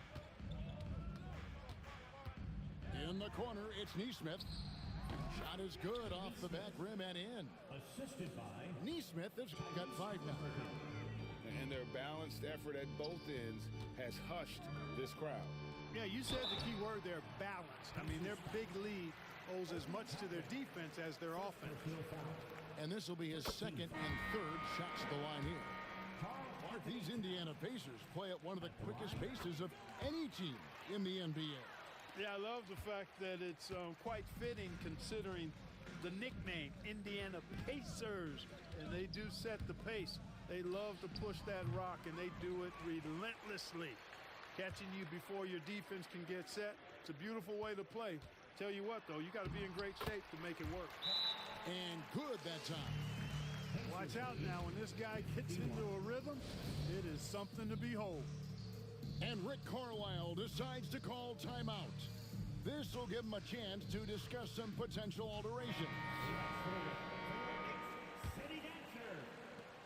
In the corner, it's Neesmith. Shot is good off the back rim and in. Assisted by Neesmith has got 5 now. And their balanced effort at both ends has hushed this crowd. Yeah, you said the key word there, balanced. I mean, their big lead owes as much to their defense as their offense. And this will be his 2nd and 3rd shots at the line here. Mark, these Indiana Pacers play at one of the quickest paces of any team in the NBA. Yeah, I love the fact that it's quite fitting considering the nickname, Indiana Pacers. And they do set the pace. They love to push that rock, and they do it relentlessly. Catching you before your defense can get set. It's a beautiful way to play. Tell you what, though, you got to be in great shape to make it work. And good that time. Watch out now. When this guy gets into a rhythm, it is something to behold. And Rick Carlisle decides to call timeout. This will give him a chance to discuss some potential alterations.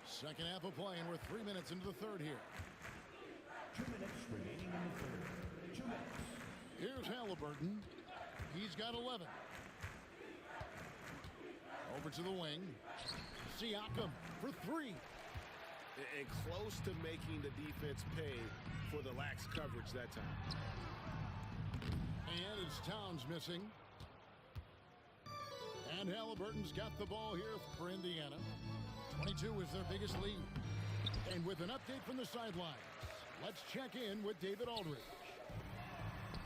Second half of play, and we're 3 minutes into the third here. 2 minutes remaining in the third. 2 minutes. Here's Halliburton. He's got 11. Over to the wing. Siakam for 3. And close to making the defense pay for the lax coverage that time. And it's Towns missing. And Halliburton's got the ball here for Indiana. 22 is their biggest lead. And with an update from the sidelines, let's check in with David Aldridge.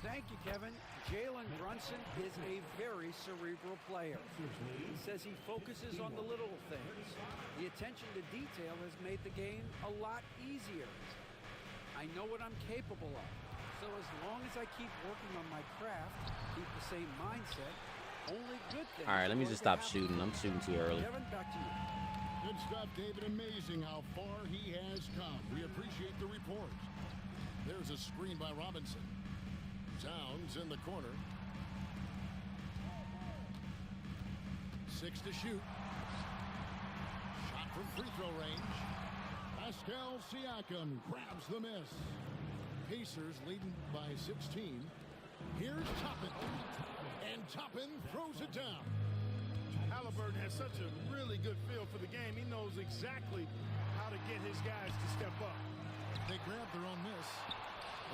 Thank you, Kevin. Jalen Brunson is a very cerebral player. He says he focuses on the little things. The attention to detail has made the game a lot easier. I know what I'm capable of. So as long as I keep working on my craft, keep the same mindset, only good things. All right, let me just stop shooting. I'm shooting too early. Kevin, back to you. Good stuff, David. Amazing how far he has come. We appreciate the report. There's a screen by Robinson. Towns in the corner. 6 to shoot. Shot from free throw range. Pascal Siakam grabs the miss. Pacers leading by 16. Here's Toppin. And Toppin throws it down. Halliburton has such a really good feel for the game. He knows exactly how to get his guys to step up. They grabbed their own miss.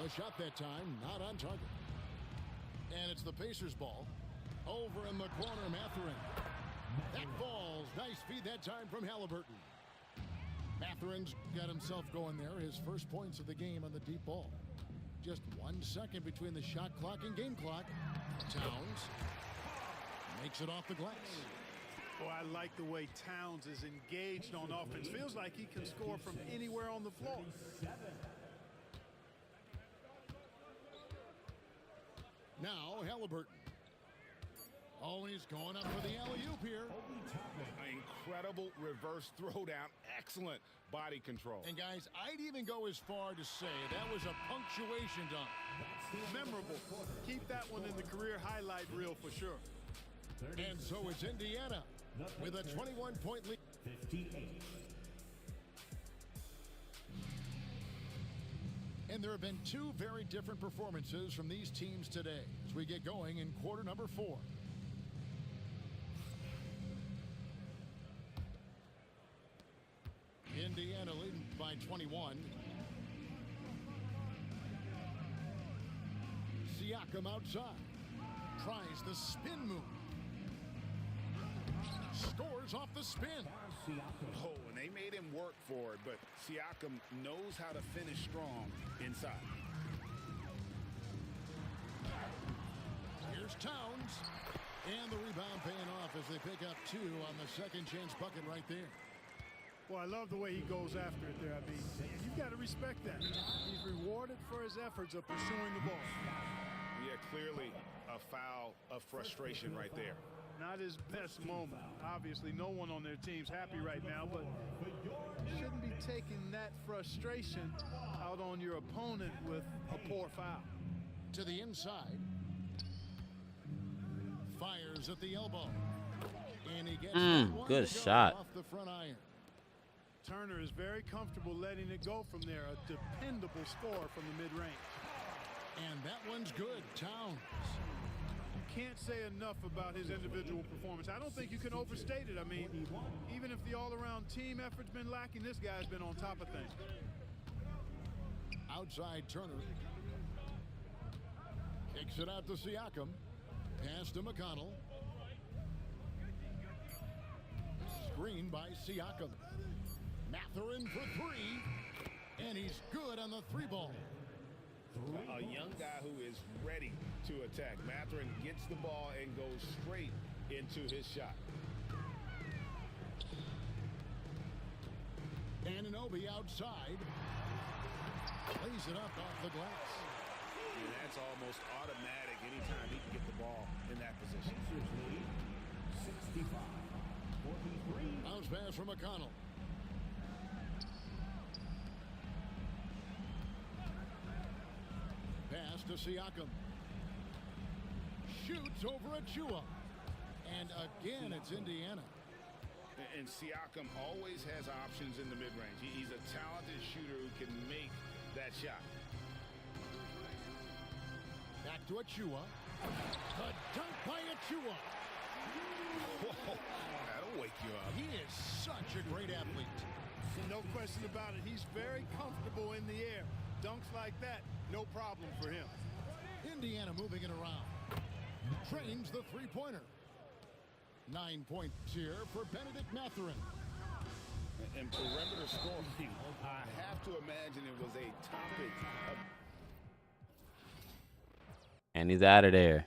A shot that time, not on target. And it's the Pacers ball. Over in the corner, Mathurin. That falls. Nice feed that time from Halliburton. Mathurin's got himself going there. His first points of the game on the deep ball. Just 1 second between the shot clock and game clock. Towns makes it off the glass. Well, I like the way Towns is engaged on offense. Feels like he can score from anywhere on the floor. Now Halliburton. Oh, he's going up for the alley-oop here. Incredible reverse throwdown. Excellent body control. And guys, I'd even go as far to say that was a punctuation dunk. Memorable. Keep that one in the career highlight reel for sure. And so it's Indiana with a 21-point lead. 58. And there have been two very different performances from these teams today as we get going in quarter number 4. Indiana leading by 21. Siakam outside. Tries the spin move. Scores off the spin. Oh, and they made him work for it, but Siakam knows how to finish strong inside. Here's Towns. And the rebound paying off as they pick up 2 on the second chance bucket right there. Well, I love the way he goes after it there. I mean, you've got to respect that. He's rewarded for his efforts of pursuing the ball. Yeah, clearly a foul of frustration right there. Not his best moment. Obviously, no one on their team's happy right now, but shouldn't be taking that frustration out on your opponent with a poor foul. To the inside. Fires at the elbow. And he gets good shot off the front iron. Turner is very comfortable letting it go from there. A dependable score from the mid-range. And that one's good. Towns. You can't say enough about his individual performance. I don't think you can overstate it. I mean, even if the all-around team effort's been lacking, this guy's been on top of things. Outside Turner. Kicks it out to Siakam. Pass to McConnell. Screen by Siakam. Mathurin for 3. And he's good on the 3-ball. A young guy who is ready to attack. Mathurin gets the ball and goes straight into his shot. Anunoby outside. Lays it up off the glass. And that's almost automatic anytime he can get the ball in that position. 65. 43. Bounce pass from McConnell. Pass to Siakam. Shoots over Achua. And again, it's Indiana. And Siakam always has options in the mid-range. He's a talented shooter who can make that shot. Back to Achua. The dunk by Achua. Whoa, that'll wake you up. He is such a great athlete. No question about it. He's very comfortable in the air. Dunks like that, no problem for him. Indiana moving it around. Trains the three-pointer. 9 points here for Benedict Mathurin. And perimeter scoring, I have to imagine it was a topic of... And he's out of there.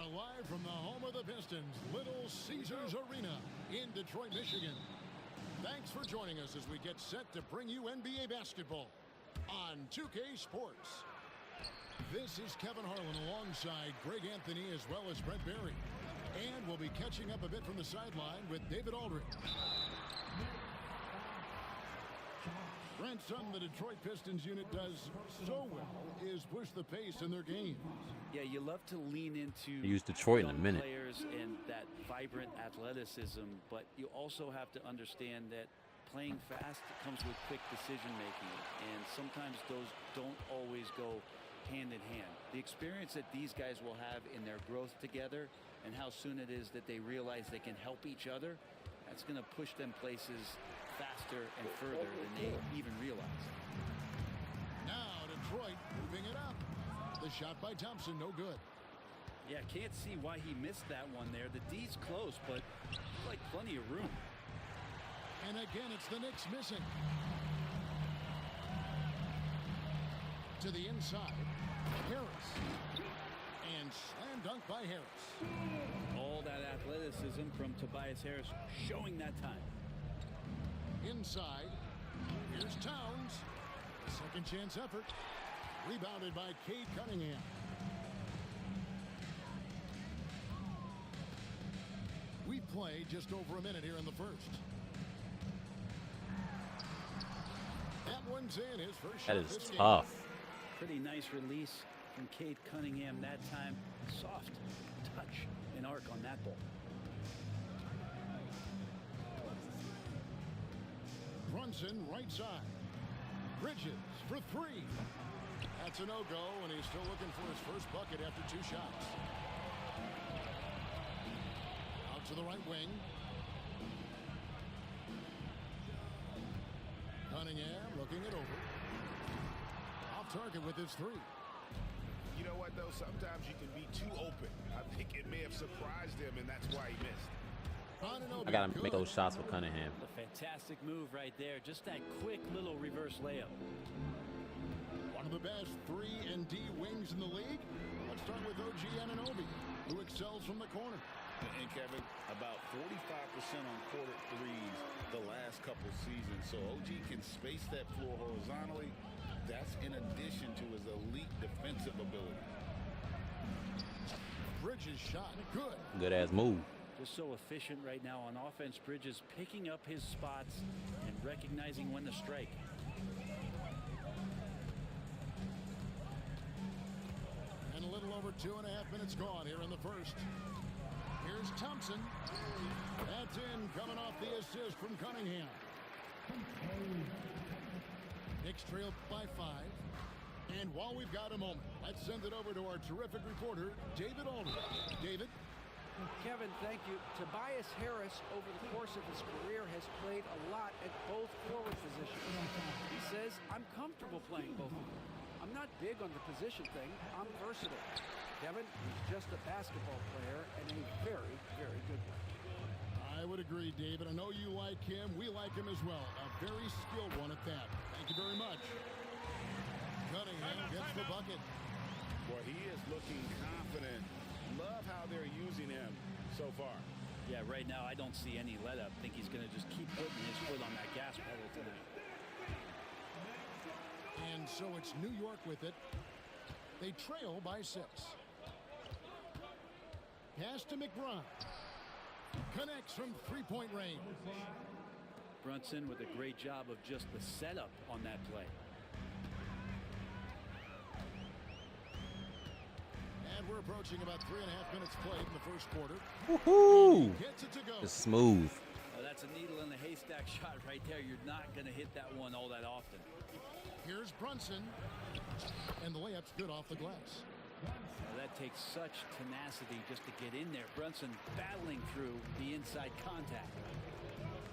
are live from the home of the Pistons, Little Caesars Arena in Detroit, Michigan. Thanks for joining us as we get set to bring you NBA basketball on 2K Sports. This is Kevin Harlan alongside Greg Anthony as well as Brett Berry. And we'll be catching up a bit from the sideline with David Aldridge. Brent, something the Detroit Pistons unit does so well is push the pace in their games. Yeah, you love to lean into Use Detroit in a minute. players and that vibrant athleticism, but you also have to understand that playing fast comes with quick decision making, and sometimes those don't always go hand in hand. The experience that these guys will have in their growth together and how soon it is that they realize they can help each other, that's going to push them places faster and further than they even realize. Now Detroit moving it up. The shot by Thompson, no good. Yeah, can't see why he missed that one there. The D's close, but like plenty of room. And again, it's the Knicks missing. To the inside, Harris. And slam dunk by Harris. All that athleticism from Tobias Harris showing that time. Inside, here's Towns. Second chance effort. Rebounded by Cade Cunningham. We played just over a minute here in the first. That one's in his first shot. That is this game. tough. Pretty nice release from Cade Cunningham that time. Soft touch and arc on that ball. Brunson, right side. Bridges for three. That's a no-go, and he's still looking for his first bucket after two shots. Out to the right wing. Cunningham looking it over. Off target with his three. You know what, though? Sometimes you can be too open. I think it may have surprised him, and that's why he missed. I got to make those shots for Cunningham. A fantastic move right there. Just that quick little reverse layup. One of the best 3 and D wings in the league. Let's start with OG Anunoby, who excels from the corner. And Kevin, about 45% on quarter threes the last couple seasons. So OG can space that floor horizontally. That's in addition to his elite defensive ability. Bridges shot, good. Good ass move. Just so efficient right now on offense. Bridges picking up his spots and recognizing when to strike. And a little over 2.5 minutes gone here in the first. Here's Thompson. That's in, coming off the assist from Cunningham. Knicks trail by 5. And while we've got a moment, let's send it over to our terrific reporter, David Aldridge. David? Kevin, thank you. Tobias Harris, over the course of his career, has played a lot at both forward positions. He says, I'm comfortable playing both of them. I'm not big on the position thing. I'm versatile. Kevin, he's just a basketball player and a very, very good one. I would agree, David. I know you like him. We like him as well. A very skilled one at that. Thank you very much. Cunningham gets the bucket. Boy, he is looking confident. Love how they're using him so far. Yeah, right now I don't see any let up. Think he's going to just keep putting his foot on that gas pedal today. And so it's New York with it. They trail by 6. Pass to McBride. Connects from three-point range. Brunson with a great job of just the setup on that play. And we're approaching about 3.5 minutes played in the first quarter. Woohoo! Gets it to go. It's smooth. That's a needle in the haystack shot right there. You're not going to hit that one all that often. Here's Brunson. And the layup's good off the glass. That takes such tenacity just to get in there. Brunson battling through the inside contact.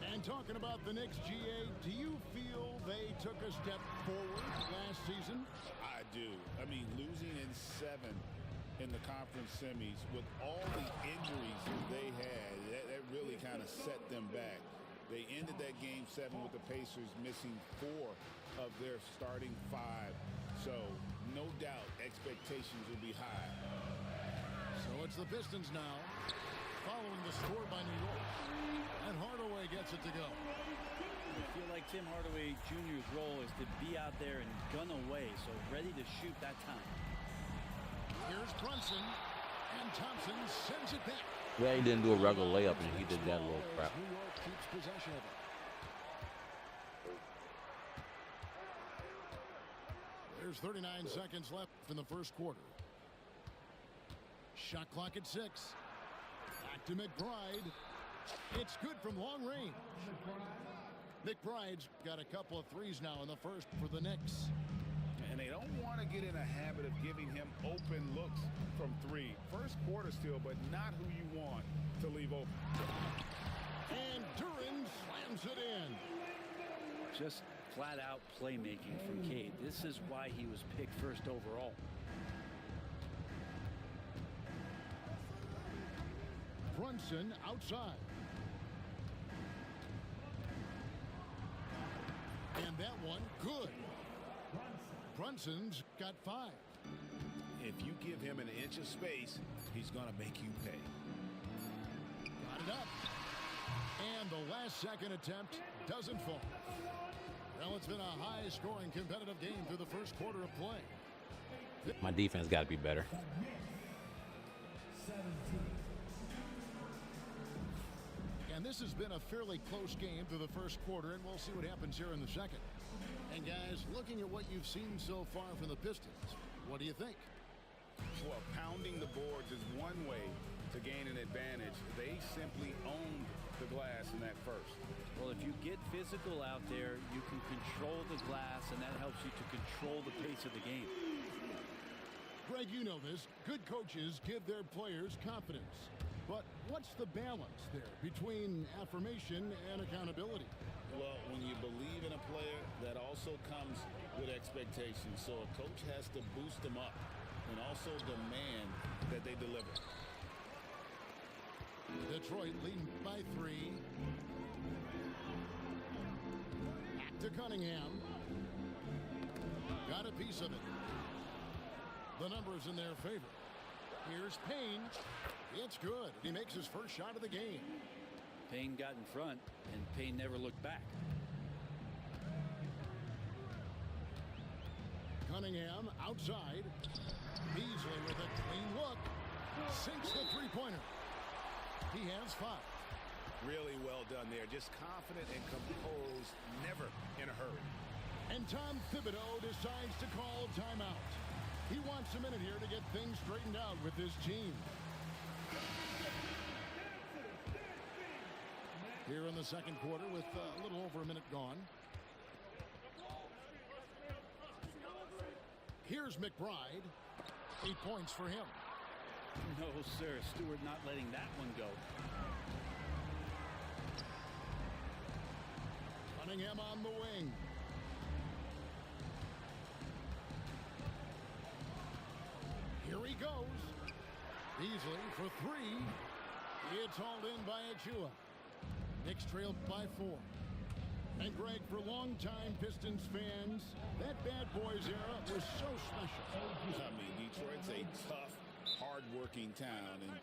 And talking about the Knicks, GA, do you feel they took a step forward last season? I do. I mean, losing in 7 in the conference semis with all the injuries they had, that really kind of set them back. They ended that game 7 with the Pacers missing 4 of their starting 5. So no doubt expectations will be high. So it's the Pistons now, following the score by New York. And Hardaway gets it to go. I feel like Tim Hardaway Jr.'s role is to be out there and gun away, so ready to shoot that time. Here's Brunson, and Thompson sends it back. Yeah, he didn't do a regular layup, and he did that little crap. New York keeps possession of it. There's 39 seconds left in the first quarter. Shot clock at 6. Back to McBride. It's good from long range. McBride's got a couple of threes now in the first for the Knicks. And they don't want to get in a habit of giving him open looks from 3. First quarter still, but not who you want to leave open. And Duran slams it in. Just flat out playmaking from Cade. This is why he was picked first overall. Brunson outside. And that one good. Brunson's got 5. If you give him an inch of space, he's going to make you pay. Got it up. And the last second attempt doesn't fall. Well, it's been a high-scoring competitive game through the first quarter of play. My defense got to be better. And this has been a fairly close game through the first quarter, and we'll see what happens here in the second. And guys, looking at what you've seen so far from the Pistons, what do you think? Well, pounding the boards is one way to gain an advantage. They simply owned the glass in that first. Well, if you get physical out there, you can control the glass, and that helps you to control the pace of the game. Greg, you know this. Good coaches give their players confidence. But what's the balance there between affirmation and accountability? Well, when you believe in a player, that also comes with expectations. So a coach has to boost them up and also demand that they deliver. Detroit leading by 3. Back to Cunningham. Got a piece of it. The numbers in their favor. Here's Payne. It's good. He makes his first shot of the game. Payne got in front, and Payne never looked back. Cunningham outside. Beasley with a clean look. Sinks the three-pointer. He has 5. Really well done there. Just confident and composed, never in a hurry. And Tom Thibodeau decides to call timeout. He wants a minute here to get things straightened out with his team. Here in the second quarter with a little over a minute gone. Here's McBride. 8 points for him. No, sir. Stewart not letting that one go. Cunningham on the wing. Here he goes. Beasley for 3. It's hauled in by Achua. Knicks trailed by 4. And Greg, for longtime Pistons fans, that bad boys era was so special. I mean, Detroit's a tough, hard-working town, and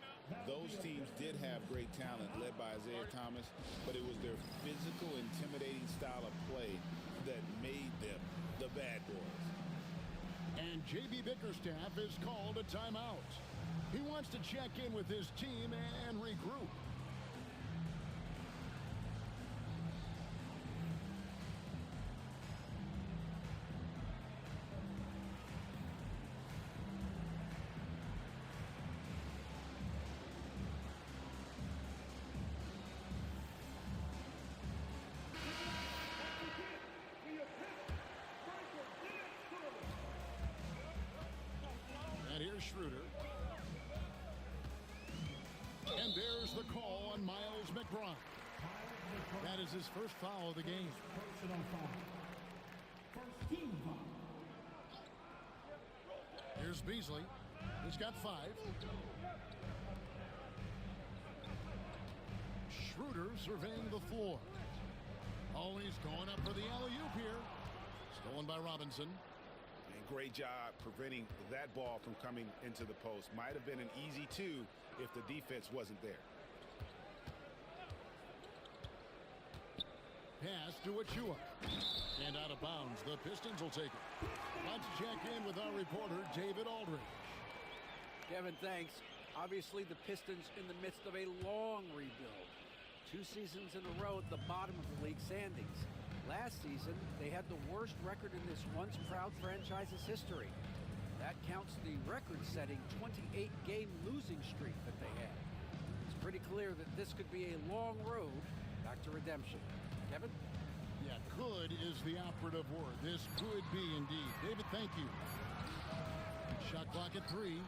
those teams did have great talent led by Isaiah Thomas, but it was their physical, intimidating style of play that made them the bad boys. And J.B. Bickerstaff is called a timeout. He wants to check in with his team and regroup. And here's Schroeder. And there's the call on Miles McBride. That is his first foul of the game. Here's Beasley. He's got 5. Schroeder surveying the floor. Oh, he's going up for the alley-oop here. Stolen by Robinson. And great job preventing that ball from coming into the post. Might have been an easy two if the defense wasn't there. Pass to Achua. And out of bounds. The Pistons will take it. Let's check in with our reporter, David Aldridge. Kevin, thanks. Obviously, the Pistons in the midst of a long rebuild. 2 seasons in a row at the bottom of the league standings. Last season, they had the worst record in this once-proud franchise's history. That counts the record-setting 28-game losing streak that they had. It's pretty clear that this could be a long road back to redemption. Kevin? Yeah, could is the operative word. This could be indeed. David, thank you. Shot clock at 3.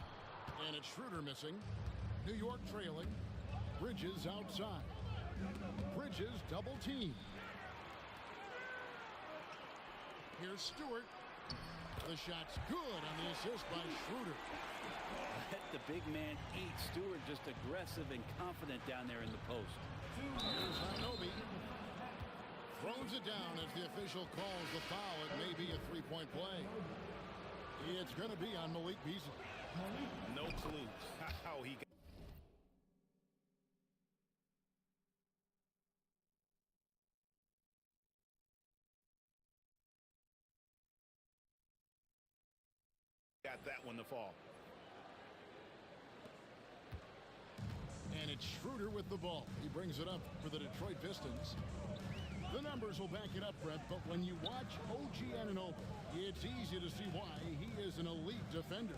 And it's Schroeder missing. New York trailing. Bridges outside. Bridges double team. Here's Stewart. The shot's good on the assist by Schroeder. Let the big man eat. Stewart just aggressive and confident down there in the post. Here's Hinobi. Throws it down as the official calls the foul. It may be a three-point play. It's going to be on Malik Beasley. No clue how he got that one to fall. And it's Schroeder with the ball. He brings it up for the Detroit Pistons. The numbers will back it up, Brett, but when you watch OG Anunoby, it's easy to see why he is an elite defender.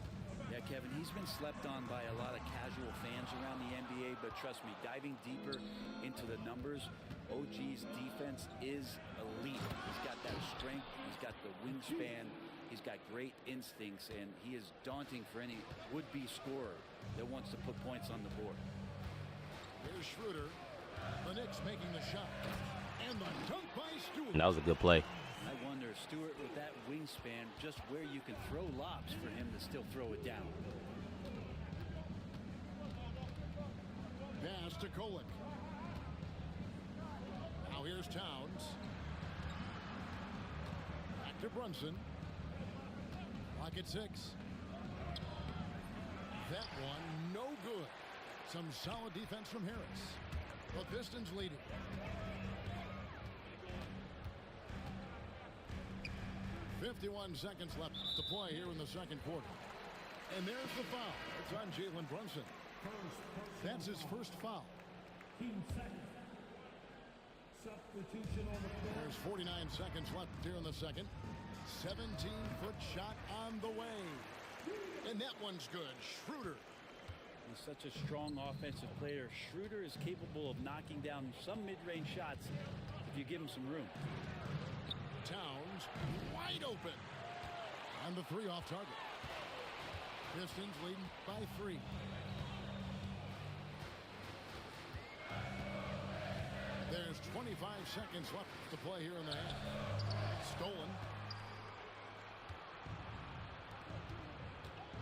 Yeah, Kevin, he's been slept on by a lot of casual fans around the NBA, but trust me, diving deeper into the numbers, OG's defense is elite. He's got that strength, he's got the wingspan, he's got great instincts, and he is daunting for any would-be scorer that wants to put points on the board. Here's Schroeder. The Knicks making the shot. And the dunk by Stewart. That was a good play. I wonder, Stewart, with that wingspan, just where you can throw lobs for him to still throw it down. Pass to Kolek. Now here's Towns. Back to Brunson. Clock at 6. That one, no good. Some solid defense from Harris. The Pistons lead it. 51 seconds left to play here in the second quarter. And there's the foul. It's on Jalen Brunson. That's his first foul. Substitution on the floor. There's 49 seconds left here in the second. 17-foot shot on the way. And that one's good. Schroeder. He's such a strong offensive player. Schroeder is capable of knocking down some mid-range shots if you give him some room. Towns wide open. On the 3 off target. Pistons leading by 3. There's 25 seconds left to play here in the half. Stolen.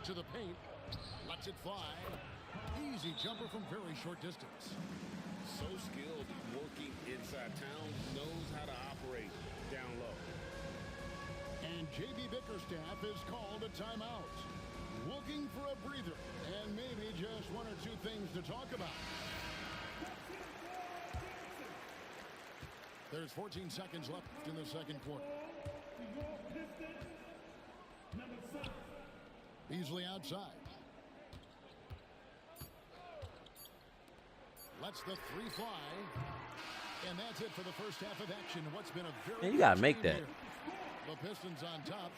To the paint. Lets it fly. Easy jumper from very short distance. So skilled working inside. Towns knows how to operate down low. And J.B. Bickerstaff is called a timeout. Looking for a breather and maybe just 1 or 2 things to talk about. There's 14 seconds left in the second quarter. Beasley outside. Lets the 3 fly. And that's it for the first half of action. What's been a very Man, you gotta make that. here. The Pistons on top.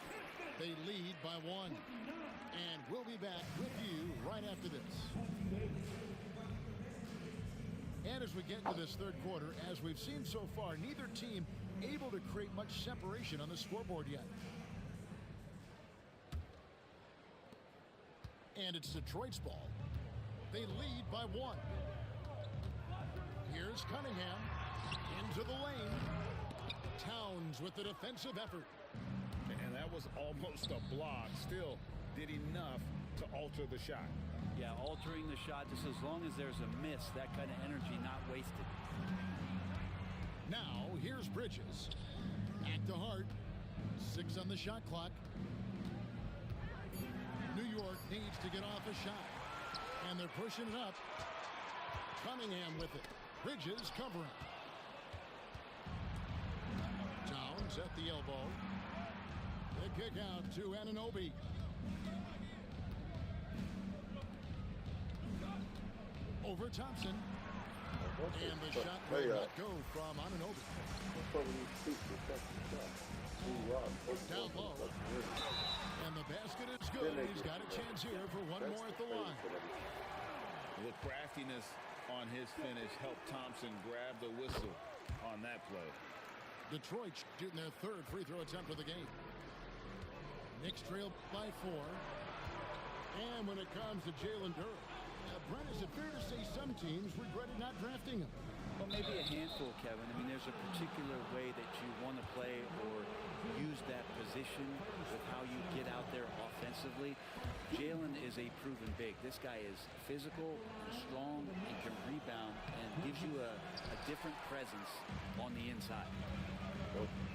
They lead by 1. And we'll be back with you right after this. And as we get into this third quarter, as we've seen so far, neither team able to create much separation on the scoreboard yet. And it's Detroit's ball. They lead by 1. Here's Cunningham. Into the lane. Towns with the defensive effort. And that was almost a block. Still did enough to alter the shot. Yeah, altering the shot just as long as there's a miss, that kind of energy not wasted. Now, here's Bridges. Back to Hart. 6 on the shot clock. York needs to get off a shot. And they're pushing it up. Cunningham with it. Bridges covering. Towns at the elbow. The kick out to Anunoby. Over Thompson. And the shot will not go from Anunoby. Down low. And the basket is good. He's got a chance here for one more at the line. The craftiness on his finish helped Thompson grab the whistle on that play. Detroit shooting their third free throw attempt of the game. Knicks trail by 4. And when it comes to Jalen Durham, Brent, is it fair to say some teams regretted not drafting him? Well, maybe a handful, Kevin. I mean, there's a particular way that you want to play or use that position with how you get out there offensively. Jalen is a proven big. This guy is physical, strong, and can rebound and gives you a different presence on the inside.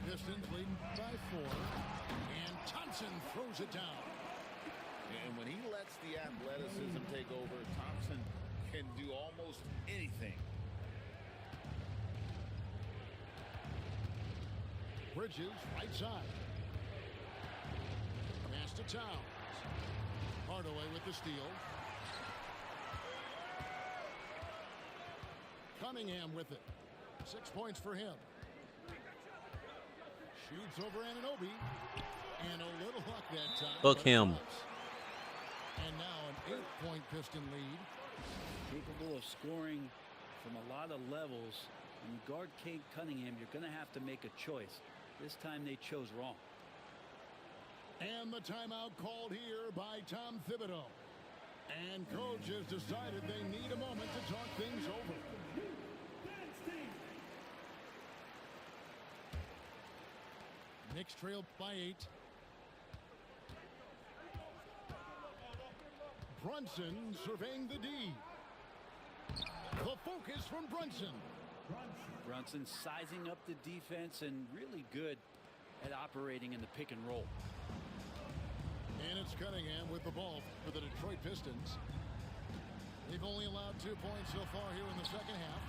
Pistons leading by 4. And Thompson throws it down. And when he lets the athleticism take over, Thompson can do almost anything. Bridges, right side. Pass to Towns. Hardaway with the steal. Cunningham with it. 6 points for him. Shoots over Anunoby. And a little luck that time. Hook him. And now an 8-point Piston lead. Capable of scoring from a lot of levels. When you guard Cade Cunningham, you're going to have to make a choice. This time they chose wrong. And the timeout called here by Tom Thibodeau. And coach has decided they need a moment to talk things over. Knicks trail by 8. Brunson surveying the D. The focus from Brunson. Brunson sizing up the defense and really good at operating in the pick and roll. And it's Cunningham with the ball for the Detroit Pistons. They've only allowed 2 points so far here in the second half.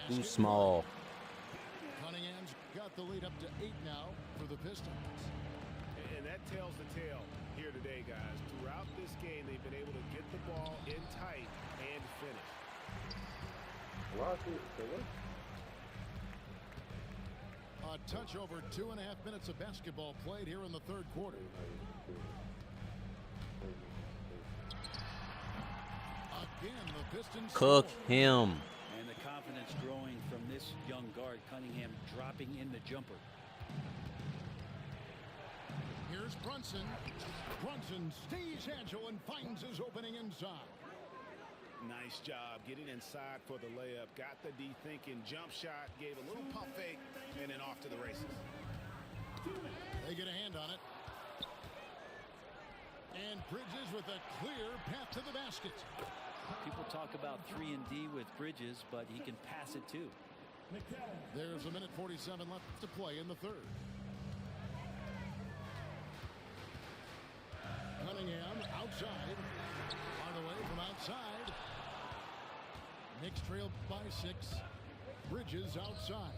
Too small. Cunningham's got the lead up to 8 now for the Pistons. And that tells the tale here today, guys. Throughout this game, they've been able to get the ball in tight and finish. A touch over 2.5 minutes of basketball played here in the third quarter. Again, the Pistons Cook score. him. And the confidence growing from this young guard, Cunningham, dropping in the jumper. Here's Brunson. Brunson stays agile and finds his opening inside. Nice job getting inside for the layup. Got the D thinking. Jump shot. Gave a little pump fake. And then off to the races. They get a hand on it. And Bridges with a clear path to the basket. People talk about 3 and D with Bridges, but he can pass it too. There's a minute 47 left to play in the third. Cunningham outside. Hardaway from outside. Knicks trail by 6. Bridges outside.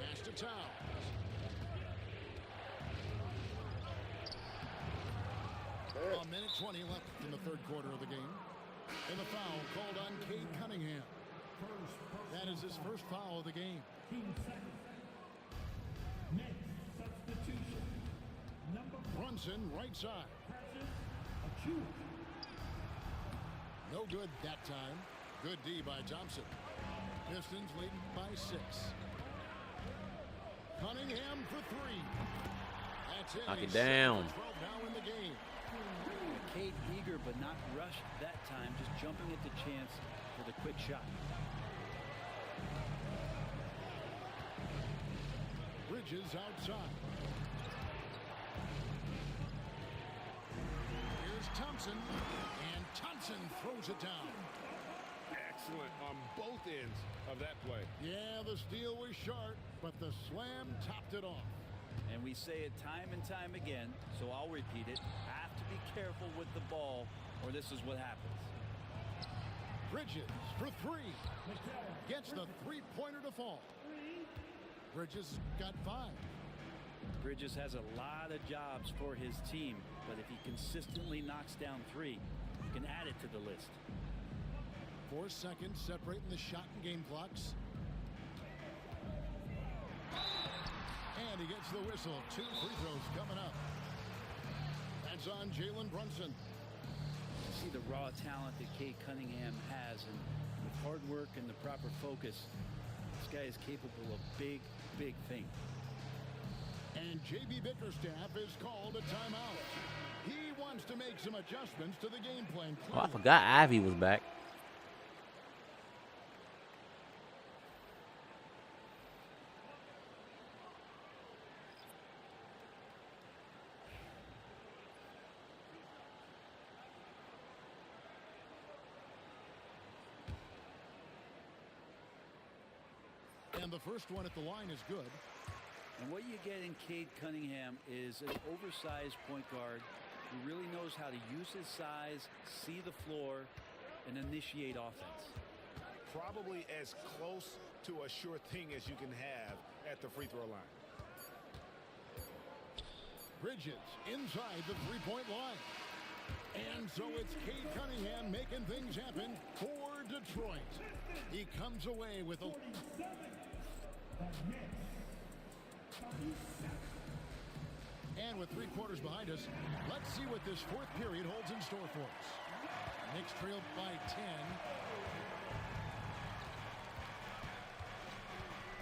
Pass to Towns. A minute 20 left in the third quarter of the game. And the foul called on Cade Cunningham. That is his first foul of the game. Brunson right side. No good that time. Good D by Thompson. Pistons leading by 6. Cunningham for 3. That's it. Knock it He's down. 7 for 12 now in the game. Cade eager but not rushed that time, just jumping at the chance for the quick shot. Bridges outside. Here's Thompson, and Thompson throws it down. excellent on both ends of that play. Yeah, the steal was sharp, but the slam topped it off. And we say it time and time again, so I'll repeat it. Have to be careful with the ball, or this is what happens. Bridges for three. Gets the three-pointer to fall. Bridges got 5. Bridges has a lot of jobs for his team, but if he consistently knocks down 3, you can add it to the list. 4 seconds separating the shot and game clocks. And he gets the whistle. 2 free throws coming up. That's on Jalen Brunson. See the raw talent that Cade Cunningham has, and with hard work and the proper focus, this guy is capable of big, big things. And J.B. Bickerstaff is called a timeout. He wants to make some adjustments to the game plan. Oh, I forgot Ivy was back. And the first one at the line is good. And what you get in Cade Cunningham is an oversized point guard who really knows how to use his size, see the floor, and initiate offense. Probably as close to a sure thing as you can have at the free throw line. Bridges inside the three-point line. And so it's Cade Cunningham making things happen for Detroit. He comes away with a... And with 3 quarters behind us, let's see what this 4th period holds in store for us. Knicks trail by 10.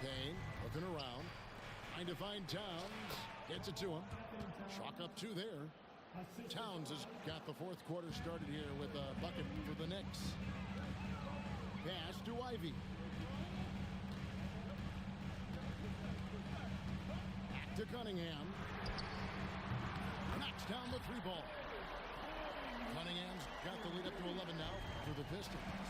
Payne looking around. Trying to find Towns. Gets it to him. Chalk up 2 there. Towns has got the 4th quarter started here with a bucket for the Knicks. Pass to Ivy. Back to Cunningham. Knocks down the 3 ball. Cunningham's got the lead up to 11 now for the Pistons.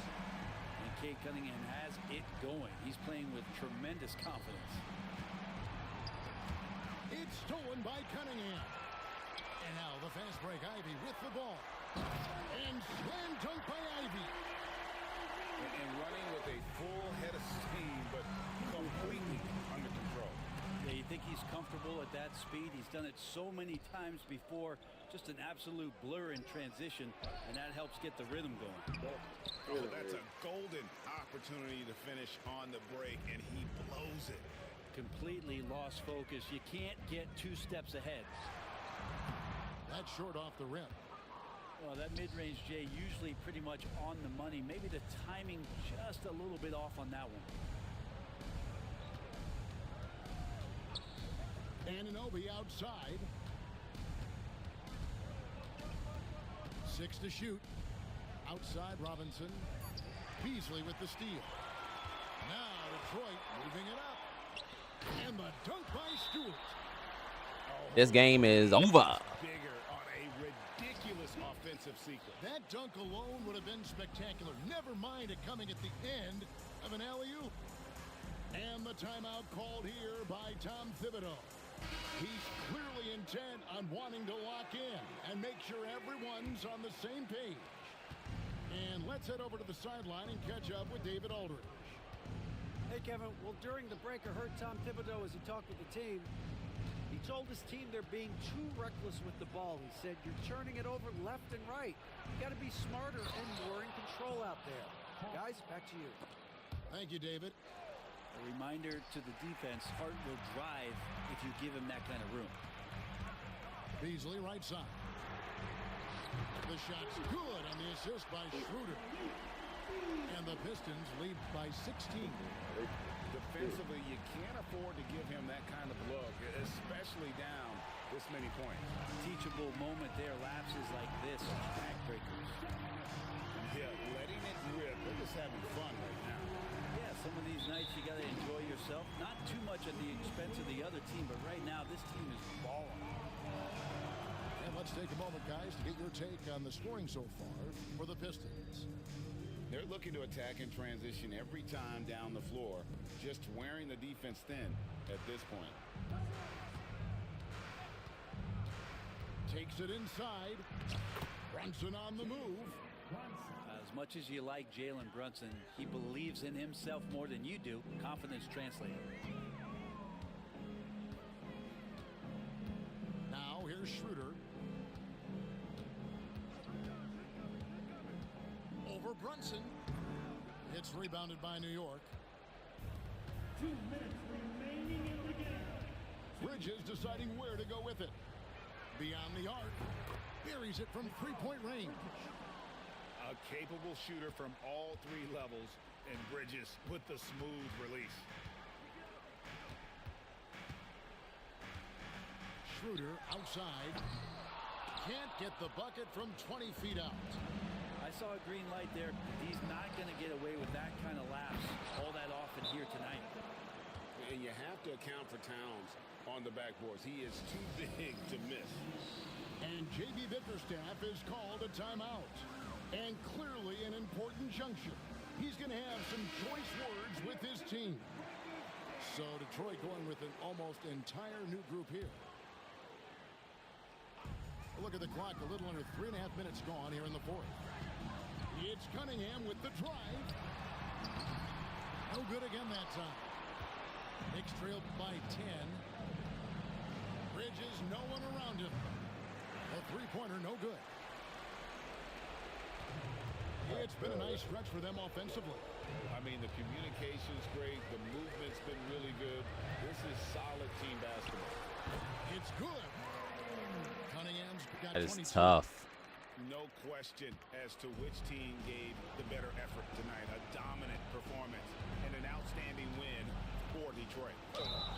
And Cade Cunningham has it going. He's playing with tremendous confidence. It's stolen by Cunningham. And now the fast break. Ivy with the ball. And slam dunk by Ivy. And running with a full head of steam, but completely under control. Yeah, you think he's comfortable at that speed? He's done it so many times before. Just an absolute blur in transition, and that helps get the rhythm going. Oh, that's a golden opportunity to finish on the break, and he blows it. Completely lost focus. You can't get 2 steps ahead. That's short off the rim. Well, that mid-range, Jay, usually pretty much on the money. Maybe the timing just a little bit off on that one. Anunoby outside. 6 to shoot. Outside Robinson. Beasley with the steal. Now Detroit moving it up. And the dunk by Stewart. This game is over. Bigger on a ridiculous offensive sequence. That dunk alone would have been spectacular. Never mind it coming at the end of an alley-oop. And the timeout called here by Tom Thibodeau. He's clearly intent on wanting to lock in and make sure everyone's on the same page. And let's head over to the sideline and catch up with David Aldridge. Hey, Kevin. Well, during the break, I heard Tom Thibodeau as he talked with the team. He told his team they're being too reckless with the ball. He said, you're turning it over left and right. You got to be smarter and more in control out there. Guys, back to you. Thank you, David. A reminder to the defense, Hart will drive if you give him that kind of room. Beasley right side. The shot's good on the assist by Schroeder. And the Pistons lead by 16. Defensively, you can't afford to give him that kind of look, especially down this many points. Teachable moment there. Lapses like this are backbreakers. Yeah, letting it rip. They're just having fun right now. Yeah, some of these nights you got to enjoy yourself. Not too much at the expense of the other team, but right now this team is balling. And let's take a moment, guys, to get your take on the scoring so far for the Pistons. They're looking to attack in transition every time down the floor, just wearing the defense thin at this point. Takes it inside. Brunson on the move. As much as you like Jalen Brunson, he believes in himself more than you do. Confidence translated. Now here's Schroeder. Over Brunson. It's rebounded by New York. 2 minutes remaining in the game. Bridges deciding where to go with it. Beyond the arc. Buries it from three-point range. A capable shooter from all three levels, and Bridges with the smooth release. Schroeder outside. Can't get the bucket from 20 feet out. I saw a green light there. He's not going to get away with that kind of lapse all that often here tonight. And you have to account for Towns on the backboards. He is too big to miss. And J.B. Bickerstaff is called a timeout. And clearly an important juncture. He's going to have some choice words with his team. So Detroit going with an almost entire new group here. Look at the clock, a little under 3.5 minutes gone here in the fourth. It's Cunningham with the drive. No good again that time. Knicks trailed by 10. Bridges, no one around him. A three-pointer, no good. It's been a nice stretch for them offensively. I mean, the communication's great. The movement's been really good. This is solid team basketball. It's good. Cunningham's got That is 22. tough. No question as to which team gave the better effort tonight. A dominant performance and an outstanding win for Detroit.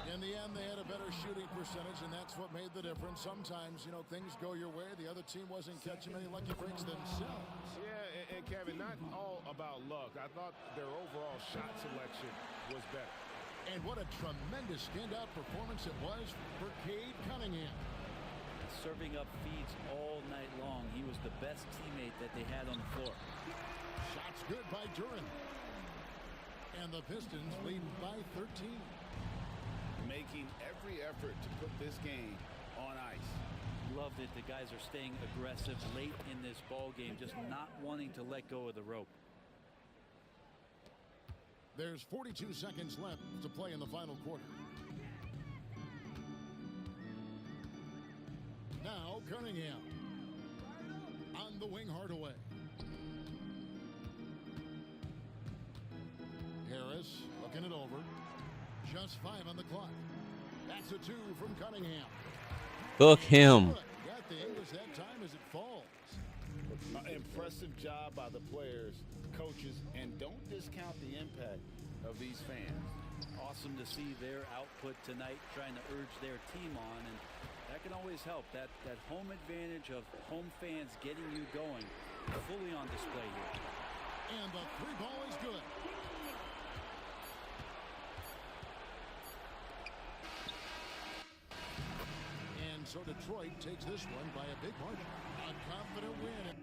In the end, they had a better shooting percentage, and that's what made the difference. Sometimes, you know, things go your way. The other team wasn't catching many lucky breaks themselves. Yeah, and Kevin, not all about luck. I thought their overall shot selection was better. And what a tremendous standout performance it was for Cade Cunningham. Serving up feeds all night long. He was the best teammate that they had on the floor. Shots good by Duran. And the Pistons lead by 13. Making every effort to put this game on ice. Loved it. The guys are staying aggressive late in this ball game, just not wanting to let go of the rope. There's 42 seconds left to play in the final quarter. Now Cunningham on the wing, Hardaway. Harris looking it over. Just 5 on the clock. That's a 2 from Cunningham. Cook him. Got the English that time as it falls. Impressive job by the players, coaches, and don't discount the impact of these fans. Awesome to see their output tonight, trying to urge their team on, and that can always help. That home advantage of home fans getting you going, fully on display here. And the 3 ball is good. And so Detroit takes this one by a big margin. A confident win.